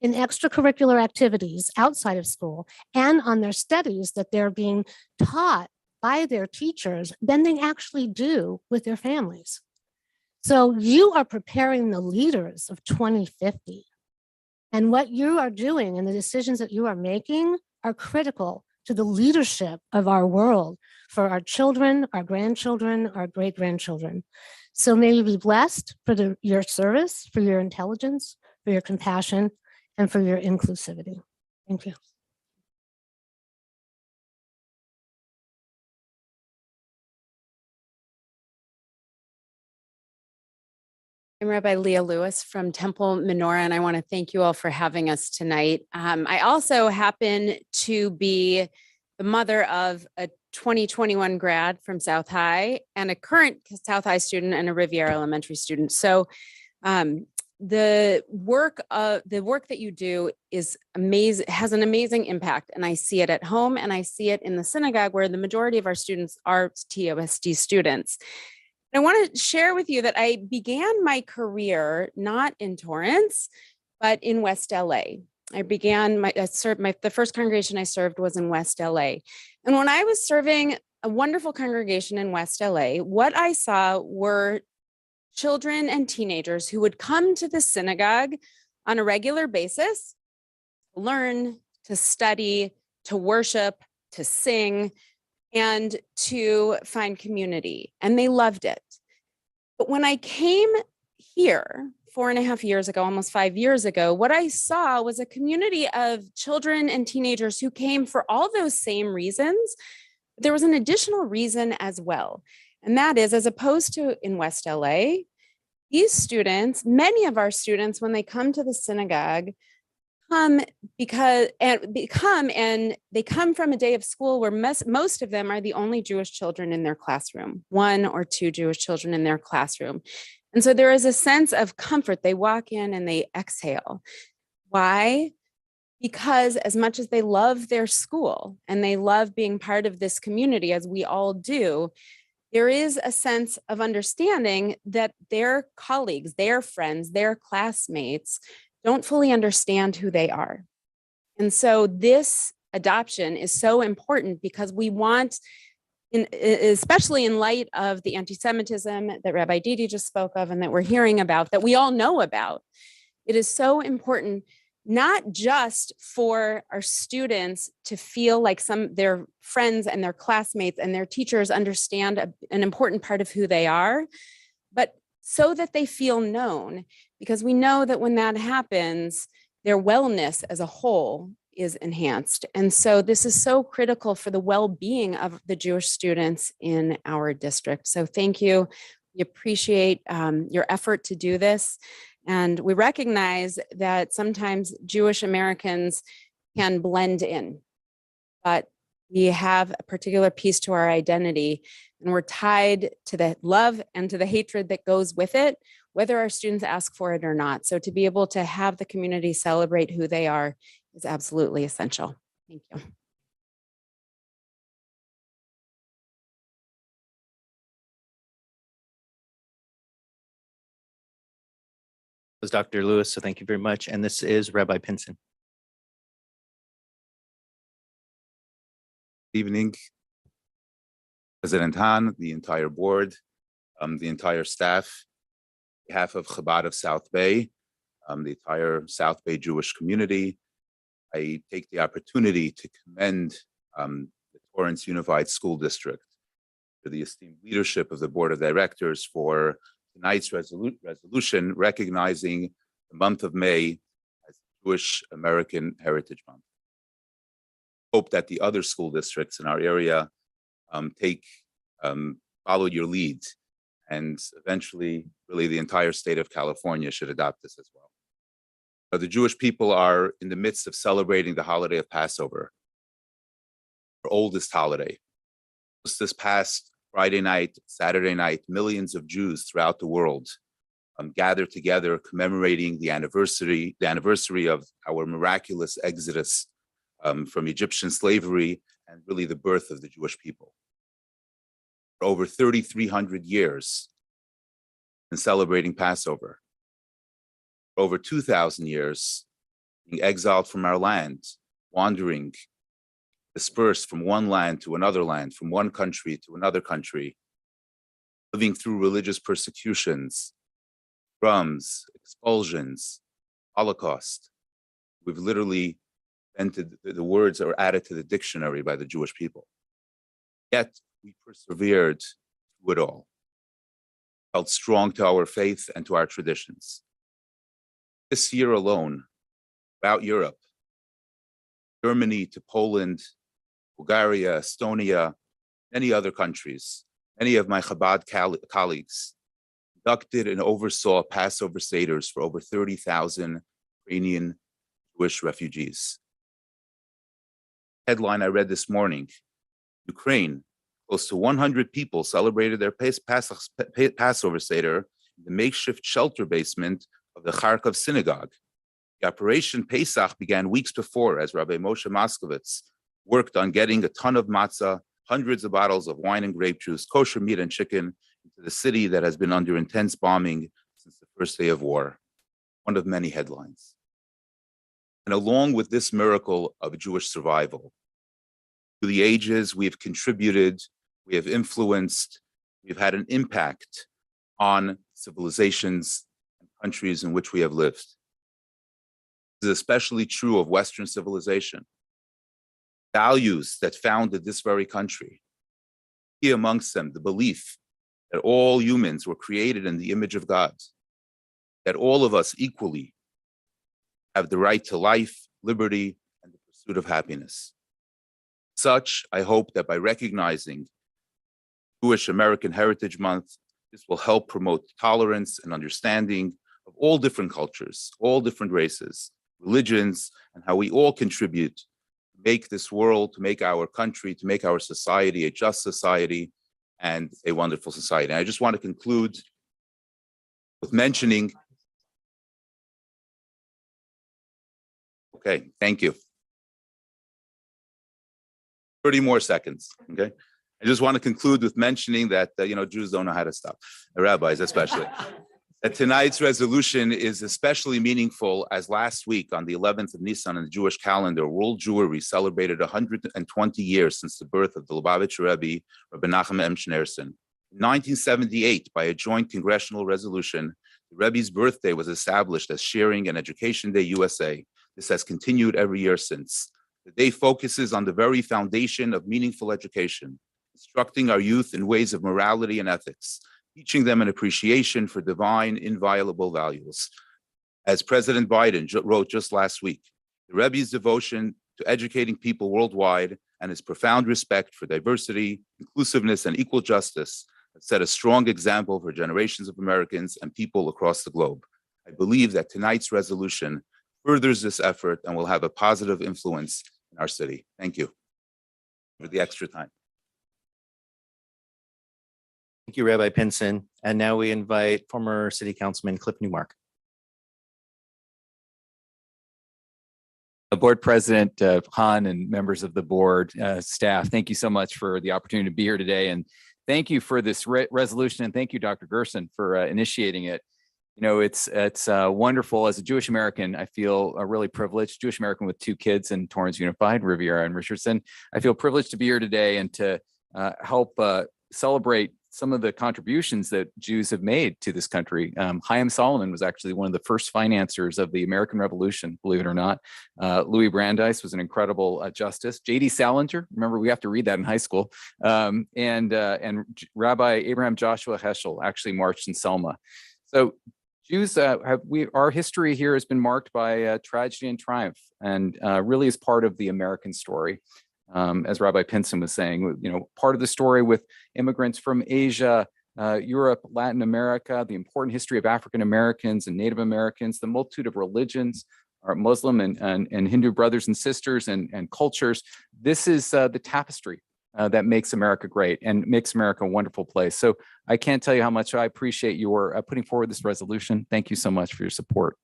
in extracurricular activities outside of school, and on their studies that they're being taught by their teachers than they actually do with their families. So you are preparing the leaders of 2050. And what you are doing and the decisions that you are making are critical to the leadership of our world for our children, our grandchildren, our great-grandchildren. So may you be blessed for your service, for your intelligence, for your compassion, and for your inclusivity. Thank you. I'm Rabbi Leah Lewis from Temple Menorah, and I want to thank you all for having us tonight. I also happen to be the mother of a 2021 grad from South High and a current South High student and a Riviera Elementary student. So the work that you do is amazing, has an amazing impact, and I see it at home and I see it in the synagogue where the majority of our students are TUSD students. I want to share with you that I began my career not in Torrance, but in West LA. The first congregation I served was in West LA. And when I was serving a wonderful congregation in West LA, what I saw were children and teenagers who would come to the synagogue on a regular basis, learn, to study, to worship, to sing, and to find community, and they loved it. But when I came here 4.5 years ago, almost 5 years ago, what I saw was a community of children and teenagers who came for all those same reasons. There was an additional reason as well, and that is, as opposed to in West LA, these students, many of our students, when they come to the synagogue, come they come from a day of school where most of them are the only Jewish children in their classroom, 1 or 2 Jewish children in their classroom. And so there is a sense of comfort. They walk in and they exhale. Why? Because as much as they love their school and they love being part of this community, as we all do, there is a sense of understanding that their colleagues, their friends, their classmates don't fully understand who they are. And so this adoption is so important because we want, especially in light of the anti-Semitism that Rabbi Didi just spoke of and that we're hearing about, that we all know about, it is so important not just for our students to feel like their friends and their classmates and their teachers understand an important part of who they are, but so that they feel known, because we know that when that happens, their wellness as a whole is enhanced. And so this is so critical for the well-being of the Jewish students in our district. So thank you. We appreciate your effort to do this. And we recognize that sometimes Jewish Americans can blend in, but we have a particular piece to our identity, and we're tied to the love and to the hatred that goes with it, whether our students ask for it or not. So to be able to have the community celebrate who they are is absolutely essential. Thank you. Was Dr. Lewis, so thank you very much. And this is Rabbi Pinson. Evening, President Hahn, the entire board, the entire staff, on behalf of Chabad of South Bay, the entire South Bay Jewish community, I take the opportunity to commend the Torrance Unified School District for the esteemed leadership of the Board of Directors for tonight's resolution recognizing the month of May as Jewish American Heritage Month. Hope that the other school districts in our area follow your lead, and eventually really the entire state of California should adopt this as well. The Jewish people are in the midst of celebrating the holiday of Passover, our oldest holiday. Just this past Friday night, Saturday night, millions of Jews throughout the world gathered together commemorating the anniversary of our miraculous exodus from Egyptian slavery and really the birth of the Jewish people. For over 3,300 years in celebrating Passover. For over 2,000 years being exiled from our land, wandering, dispersed from one land to another land, from one country to another country, living through religious persecutions, drums, expulsions, Holocaust. We've literally entered, the words are added to the dictionary by the Jewish people. Yet we persevered through it all, held strong to our faith and to our traditions. This year alone, throughout Europe, Germany to Poland, Bulgaria, Estonia, many other countries, many of my Chabad colleagues conducted and oversaw Passover Seders for over 30,000 Ukrainian Jewish refugees. Headline I read this morning, Ukraine, close to 100 people celebrated their Passover Seder in the makeshift shelter basement of the Kharkov synagogue. The Operation Pesach began weeks before as Rabbi Moshe Moskowitz worked on getting a ton of matzah, hundreds of bottles of wine and grape juice, kosher meat and chicken into the city that has been under intense bombing since the first day of war. One of many headlines. And along with this miracle of Jewish survival, through the ages, we have contributed, we have influenced, we've had an impact on civilizations and countries in which we have lived. This is especially true of Western civilization. Values that founded this very country. Key amongst them, the belief that all humans were created in the image of God, that all of us equally have the right to life, liberty, and the pursuit of happiness. Such, I hope that by recognizing Jewish American Heritage Month, this will help promote tolerance and understanding of all different cultures, all different races, religions, and how we all contribute to make this world, to make our country, to make our society a just society and a wonderful society. And I just want to conclude with mentioning, okay, thank you. 30 more seconds, okay? I just want to conclude with mentioning that, Jews don't know how to stop, rabbis especially. That tonight's resolution is especially meaningful as last week on the 11th of Nisan in the Jewish calendar, World Jewry celebrated 120 years since the birth of the Lubavitcher Rebbe, Rabbi Nachum M. Schneerson. In 1978, by a joint congressional resolution, the Rebbe's birthday was established as Sharing and Education Day USA. This has continued every year since. The day focuses on the very foundation of meaningful education, instructing our youth in ways of morality and ethics, teaching them an appreciation for divine, inviolable values. As President Biden wrote just last week, the Rebbe's devotion to educating people worldwide and his profound respect for diversity, inclusiveness, and equal justice have set a strong example for generations of Americans and people across the globe. I believe that tonight's resolution furthers this effort and will have a positive influence in our city. Thank you for the extra time. Thank you, Rabbi Pinson. And now we invite former City Councilman Cliff Newmark. Board President Hahn and members of the board, staff, thank you so much for the opportunity to be here today. And thank you for this resolution. And thank you, Dr. Gerson, for initiating it. You know, it's wonderful. As a Jewish American, I feel really privileged, Jewish American with 2 kids in Torrance Unified, Riviera and Richardson. I feel privileged to be here today and to help celebrate some of the contributions that Jews have made to this country. Chaim Solomon was actually one of the first financiers of the American Revolution, believe it or not. Louis Brandeis was an incredible justice. J.D. Salinger, remember we have to read that in high school, and Rabbi Abraham Joshua Heschel actually marched in Selma. So Jews, our history here has been marked by tragedy and triumph, and really is part of the American story. As Rabbi Pinson was saying, you know, part of the story with immigrants from Asia, Europe, Latin America, the important history of African Americans and Native Americans, the multitude of religions, our Muslim and Hindu brothers and sisters and cultures. This is the tapestry that makes America great and makes America a wonderful place. So I can't tell you how much I appreciate your putting forward this resolution. Thank you so much for your support.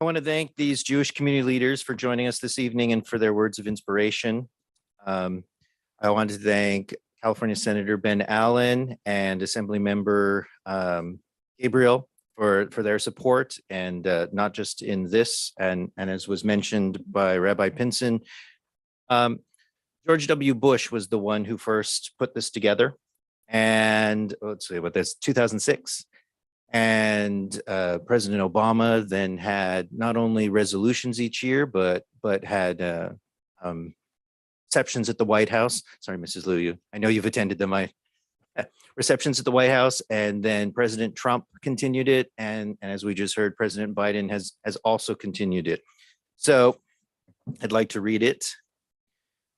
I want to thank these Jewish community leaders for joining us this evening and for their words of inspiration. I want to thank California Senator Ben Allen and Assemblymember Gabriel for their support, and not just in this, and as was mentioned by Rabbi Pinson. George W. Bush was the one who first put this together, and let's see what this 2006. And President Obama then had not only resolutions each year, but had receptions at the White House. Sorry, Mrs. Liu, I know you've attended them. Receptions at the White House, and then President Trump continued it, and as we just heard, President Biden has also continued it. So I'd like to read it.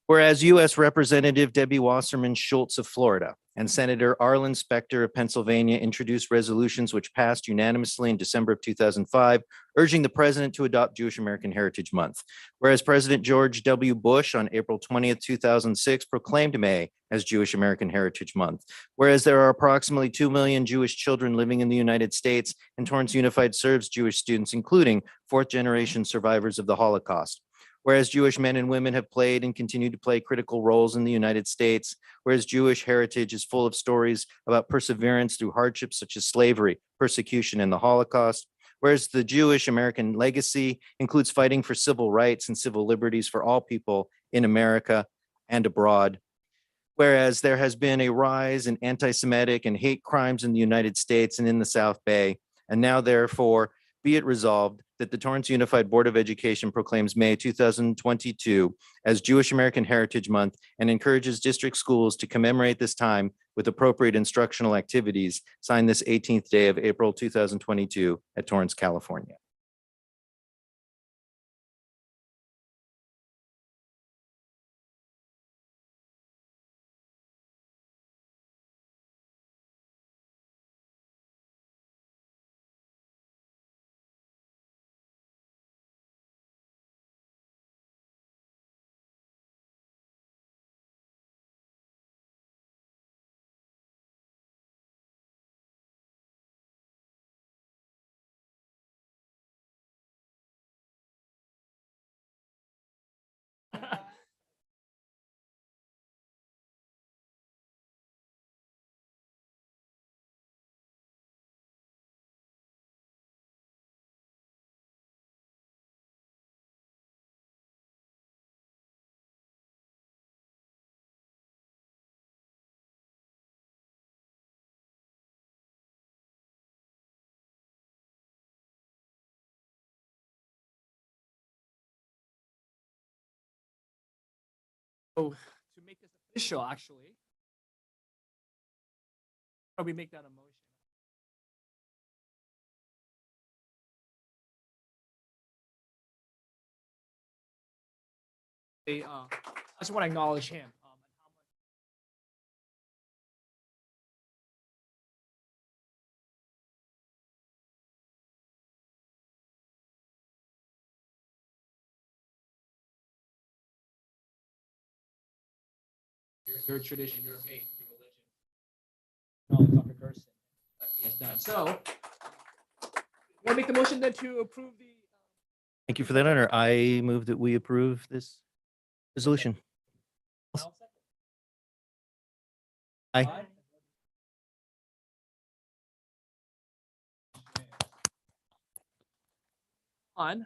Whereas U.S. Representative Debbie Wasserman Schultz of Florida and Senator Arlen Specter of Pennsylvania introduced resolutions which passed unanimously in December of 2005, urging the president to adopt Jewish American Heritage Month. Whereas President George W. Bush on April 20th, 2006 proclaimed May as Jewish American Heritage Month. Whereas there are approximately 2 million Jewish children living in the United States, and Torrance Unified serves Jewish students, including 4th-generation survivors of the Holocaust. Whereas Jewish men and women have played and continue to play critical roles in the United States, whereas Jewish heritage is full of stories about perseverance through hardships such as slavery, persecution, and the Holocaust, whereas the Jewish American legacy includes fighting for civil rights and civil liberties for all people in America and abroad, whereas there has been a rise in anti-Semitic and hate crimes in the United States and in the South Bay, and now therefore be it resolved that the Torrance Unified Board of Education proclaims May 2022 as Jewish American Heritage Month and encourages district schools to commemorate this time with appropriate instructional activities. Signed this 18th day of April 2022 at Torrance, California. So to make this official, actually, how do we make that a motion? I just want to acknowledge him. your tradition, your faith, your religion. No, Dr. Gerson. He has done. So, want to make the motion then to approve the. Thank you for that honor. I move that we approve this resolution. Aye. On.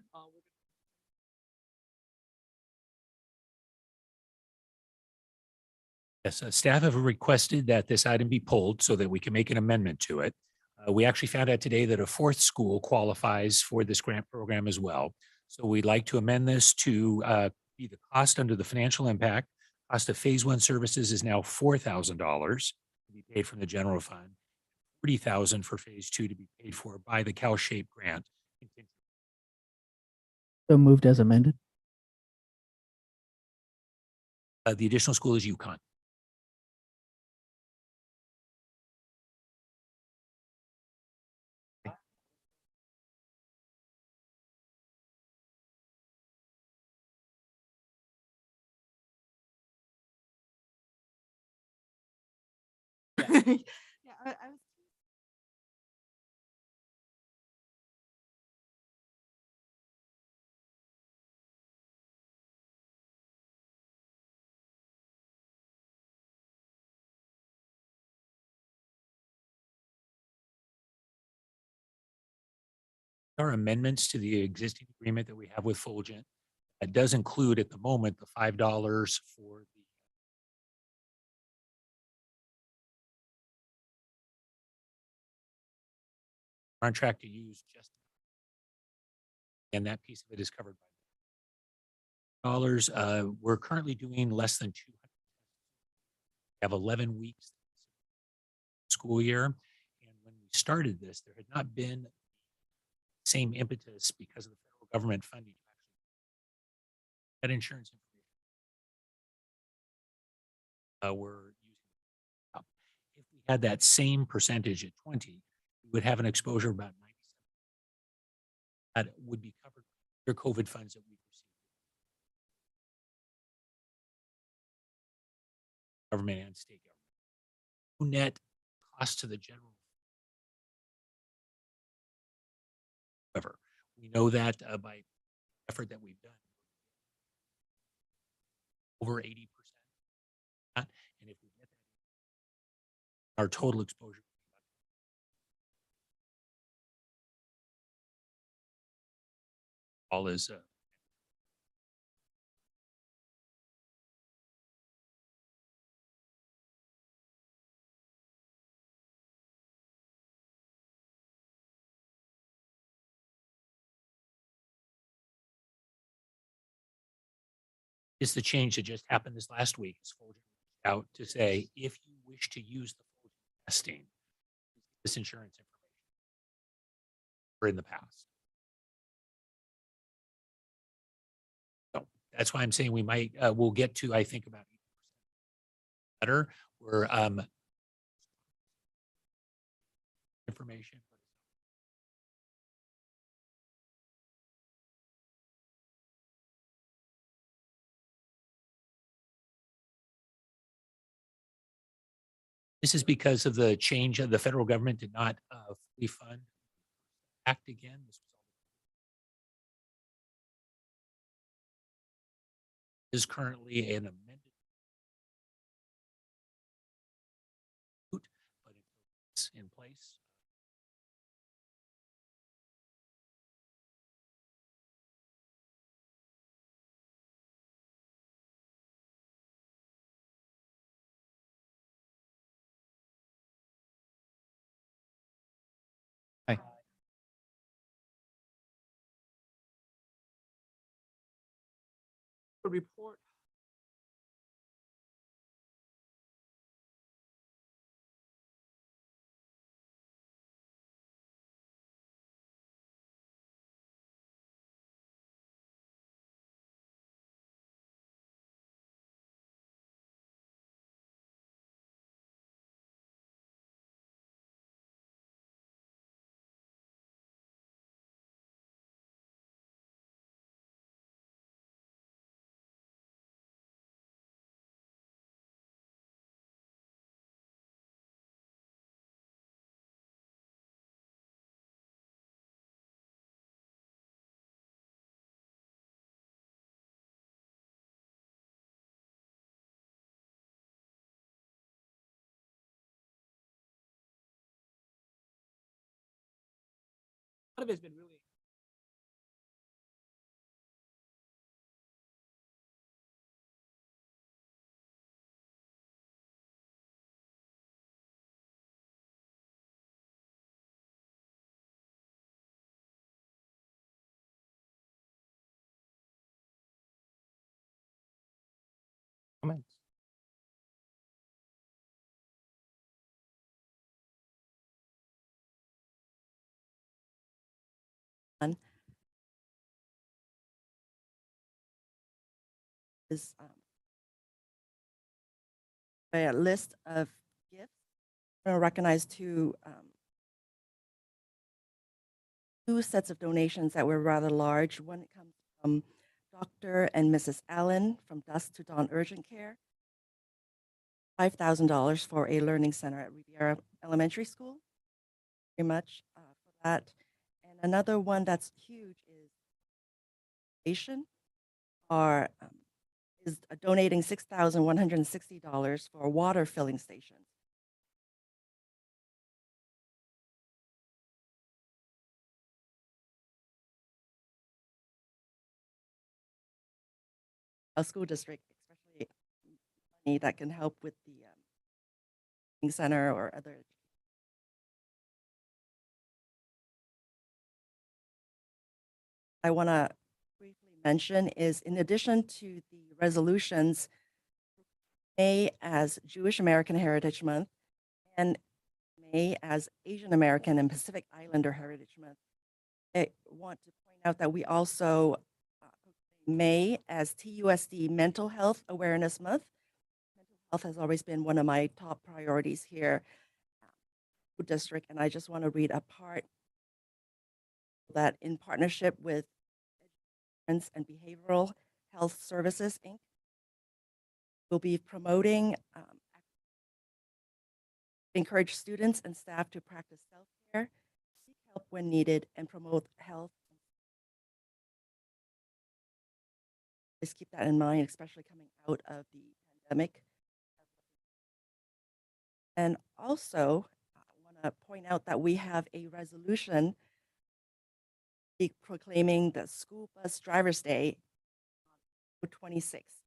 Yes, staff have requested that this item be pulled so that we can make an amendment to it. We actually found out today that a fourth school qualifies for this grant program as well. So we'd like to amend this to be the cost under the financial impact. Cost of phase one services is now $4,000 to be paid from the general fund, $40,000 for phase two to be paid for by the CalShape grant. So moved as amended. The additional school is UConn. Yeah, I was. Are amendments to the existing agreement that we have with Fulgent. That does include at the moment the $5 for the contract to use just, and that piece of it is covered by dollars. We're currently doing less than 200. We have 11 weeks school year. And when we started this, there had not been the same impetus because of the federal government funding. That insurance information we're using. If we had that same percentage at 20, we would have an exposure of about 97. That would be covered by your COVID funds that we received. Government and state government. Net cost to the general. However, we know that by effort that we've done, over 80%. And if we get that, our total exposure. All is is the change that just happened this last week. Is Fulgent out to say, if you wish to use the Fulgent testing, this insurance information, or in the past. So that's why I'm saying we might, we'll get to, I think, about 80% better. We're information. This is because of the change of the federal government did not fully fund act again. This is currently an amended, but it's in place. Report lot of it's been really. Comments? Is a list of gifts. I'm going to recognize two sets of donations that were rather large. One comes from Dr. and Mrs. Allen from Dusk to Dawn Urgent Care, $5,000 for a learning center at Riviera Elementary School. Very much for that. And another one that's huge is Nation are is donating $6,160 for a water filling station. A school district, especially money that can help with the center or other. I want to briefly mention is in addition to the resolutions, May as Jewish American Heritage Month and May as Asian American and Pacific Islander Heritage Month, I want to point out that we also May as TUSD Mental Health Awareness Month. Mental health has always been one of my top priorities here district, and I just want to read a part that in partnership with and Behavioral Health Services, Inc., will be promoting, encourage students and staff to practice self-care, seek help when needed, and promote health. Just keep that in mind, especially coming out of the pandemic. And also, I want to point out that we have a resolution proclaiming the School Bus Drivers Day on 26th.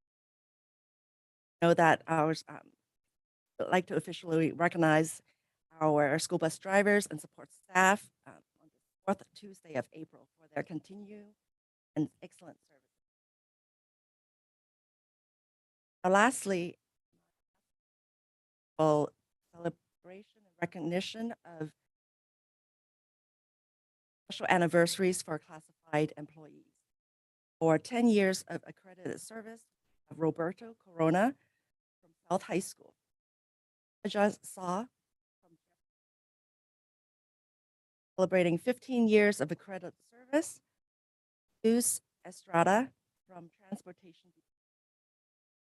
I know that ours would like to officially recognize our school bus drivers and support staff on the fourth Tuesday of April for their continued and excellent service. Lastly, celebration and recognition of special anniversaries for classified employees. For 10 years of accredited service of Roberto Corona from South High School. I just saw from celebrating 15 years of accredited service, Luz Estrada from Transportation,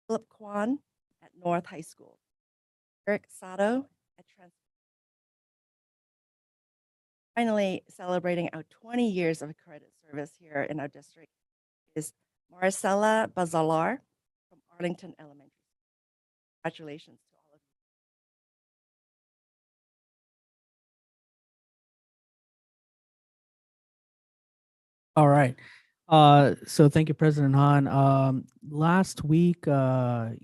Philip Kwan at North High School, Eric Sato at Finally, celebrating our 20 years of accredited service here in our district is Maricela Bazalar from Arlington Elementary. Congratulations to all of you. All right. So thank you, President Han. Last week, I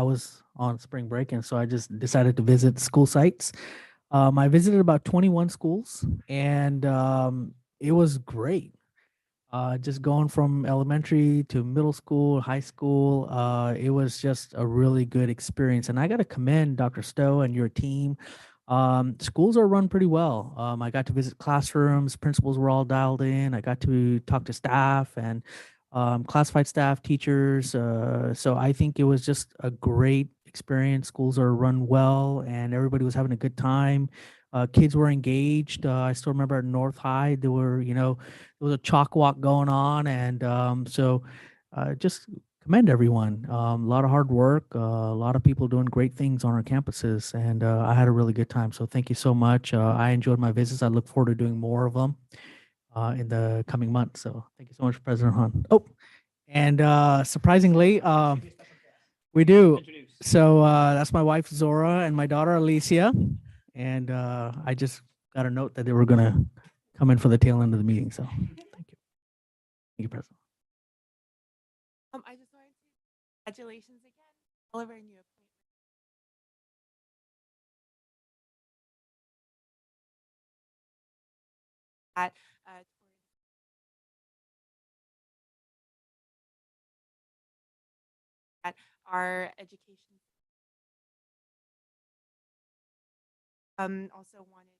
was on spring break, and so I just decided to visit school sites. I visited about 21 schools, and it was great. Just going from elementary to middle school, high school, it was just a really good experience. And I got to commend Dr. Stowe and your team. Schools are run pretty well. I got to visit classrooms, principals were all dialed in. I got to talk to staff and classified staff, teachers. So I think it was just a great experience. Schools are run well and everybody was having a good time. Kids were engaged. I still remember at North High, there was a chalk walk going on. And so just commend everyone. A lot of hard work, a lot of people doing great things on our campuses. And I had a really good time. So thank you so much. I enjoyed my visits. I look forward to doing more of them in the coming months. So thank you so much, President Han. Oh, and surprisingly, we do. So that's my wife, Zora, and my daughter, Alicia. And I just got a note that they were going to come in for the tail end of the meeting. So thank you. Thank you, President. I just wanted to congratulations again, all of our new appointments. At our education. Also wanted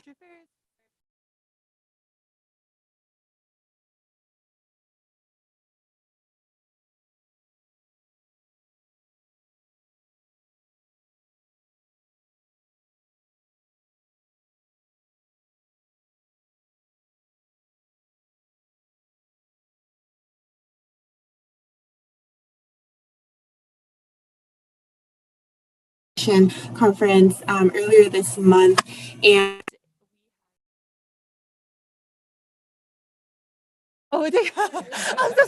first. Conference earlier this month, and oh, I'm so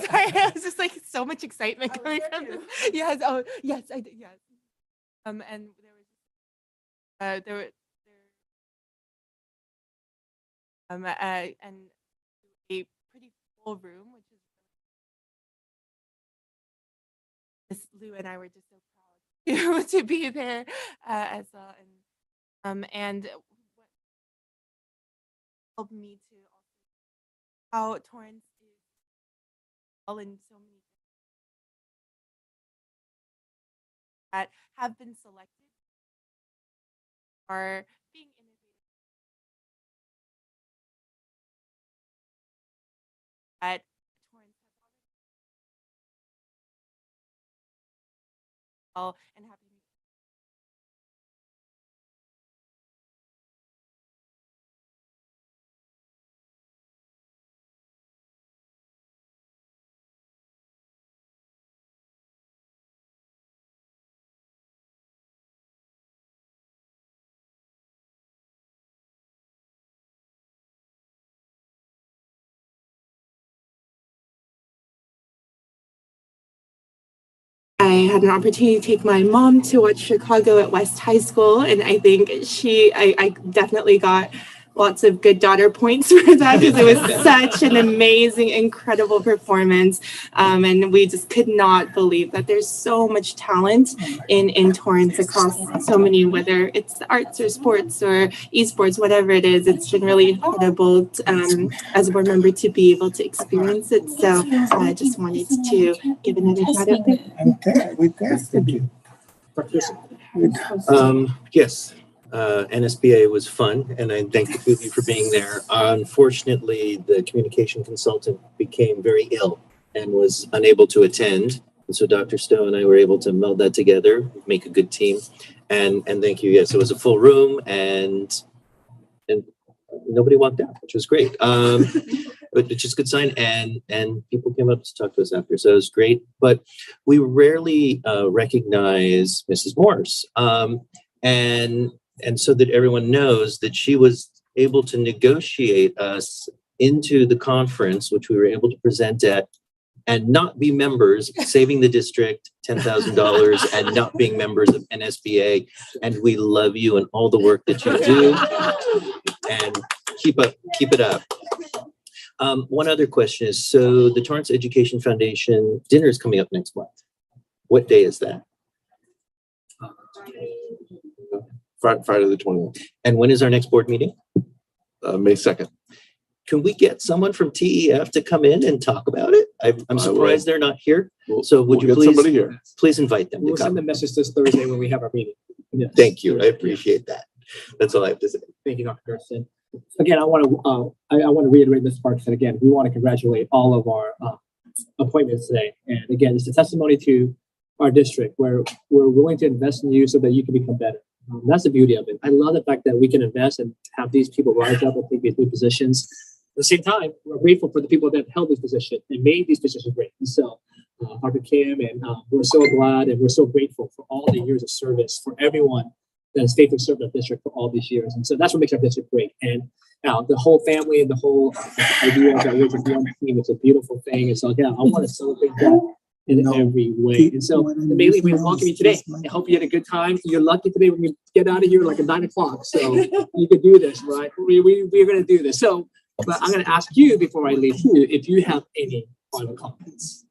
sorry. I was just like so much excitement coming from this. Yes. Oh, yes. I did. Yes. And there was and a pretty full room, which is Lou and I were just so proud to be there as well, and what helped me to also how Torrance is all in so many that have been selected are being innovative at Torrance and happy. I had an opportunity to take my mom to watch Chicago at West High School, and I think I definitely got lots of good daughter points for that because it was such an amazing, incredible performance. And we just could not believe that there's so much talent in Torrance across so many, whether it's the arts or sports or esports, whatever it is. It's been really incredible as a board member to be able to experience it. So I just wanted to give another shout out there. Okay, with that, thank you. Yes, NSBA was fun, and I thank the two of you for being there. Unfortunately, the communication consultant became very ill and was unable to attend. And so Dr. Stowe and I were able to meld that together, make a good team. And thank you. Yes, it was a full room, and nobody walked out, which was great. Which is a good sign. And people came up to talk to us after, so it was great. But we rarely recognize Mrs. Morse. And so that everyone knows that she was able to negotiate us into the conference, which we were able to present at, and not be members, saving the district $10,000 and not being members of NSBA. And we love you and all the work that you do. And keep it up. One other question is, so the Torrance Education Foundation dinner is coming up next month. What day is that? Friday the 20th. And when is our next board meeting? May 2nd. Can we get someone from TEF to come in and talk about it? I'm surprised they're not here. So would you please invite them to We'll come? send the message this Thursday when we have our meeting. Yes. Thank you. I appreciate that. That's all I have to say. Thank you, Dr. Gerson. Again, I want to reiterate Ms. Parks that again, we want to congratulate all of our appointments today. And again, it's a testimony to our district where we're willing to invest in you so that you can become better. That's the beauty of it. I love the fact that we can invest and have these people rise up and take these new positions. At the same time, we're grateful for the people that held this position and made these positions great. And so, Dr. Kim, and we're so glad and we're so grateful for all the years of service for everyone that has faithfully served our district for all these years. And so that's what makes our district great. And now the whole family and the whole idea that we're just one team, it's a beautiful thing. And so, yeah, I want to celebrate that. in every way. And so, mainly, we welcome you today. I hope you had a good time. You're lucky today when you get out of here like at 9 o'clock. So you could do this, right? We're going to do this. So, but I'm going to ask you before I leave you if you have any final comments.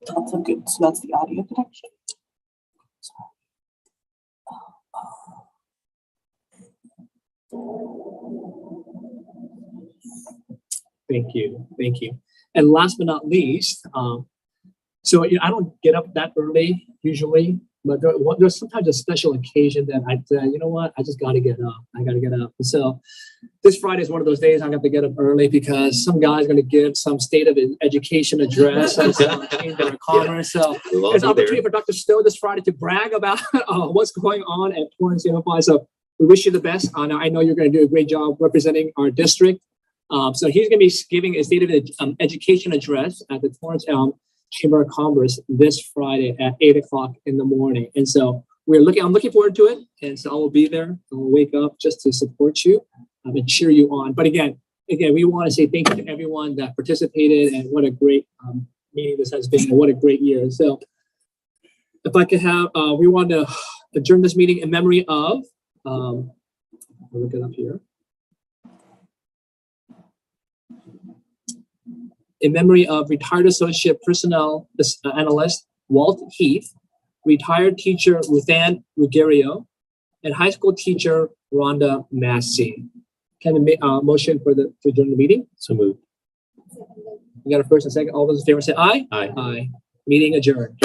That's a good, so that's the audio connection. Thank you. Thank you. And last but not least, so I don't get up that early usually, but there's sometimes a special occasion that I say, you know what, I just got to get up. I got to get up. And so this Friday is one of those days I'm going to get up early because some guy's going to give some state of education address in Chamber of Commerce. So there's an opportunity for Dr. Stowe this Friday to brag about what's going on at Torrance Unified. So we wish you the best. I know you're going to do a great job representing our district. So he's going to be giving a state of education address at the Torrance Chamber of Commerce this Friday at 8 o'clock in the morning. And so I'm looking forward to it. And so I will be there. I will wake up just to support you and cheer you on. But again, we want to say thank you to everyone that participated, and what a great meeting this has been, and what a great year. So if I could have, we want to adjourn this meeting in memory of, I'll look it up here. In memory of retired associate personnel analyst Walt Heath, retired teacher Ruthann Ruggiero, and high school teacher Rhonda Massey. Can I make a motion to adjourn the meeting? So moved. We got a first and second. All those in favor say aye. Aye. Aye. Meeting adjourned.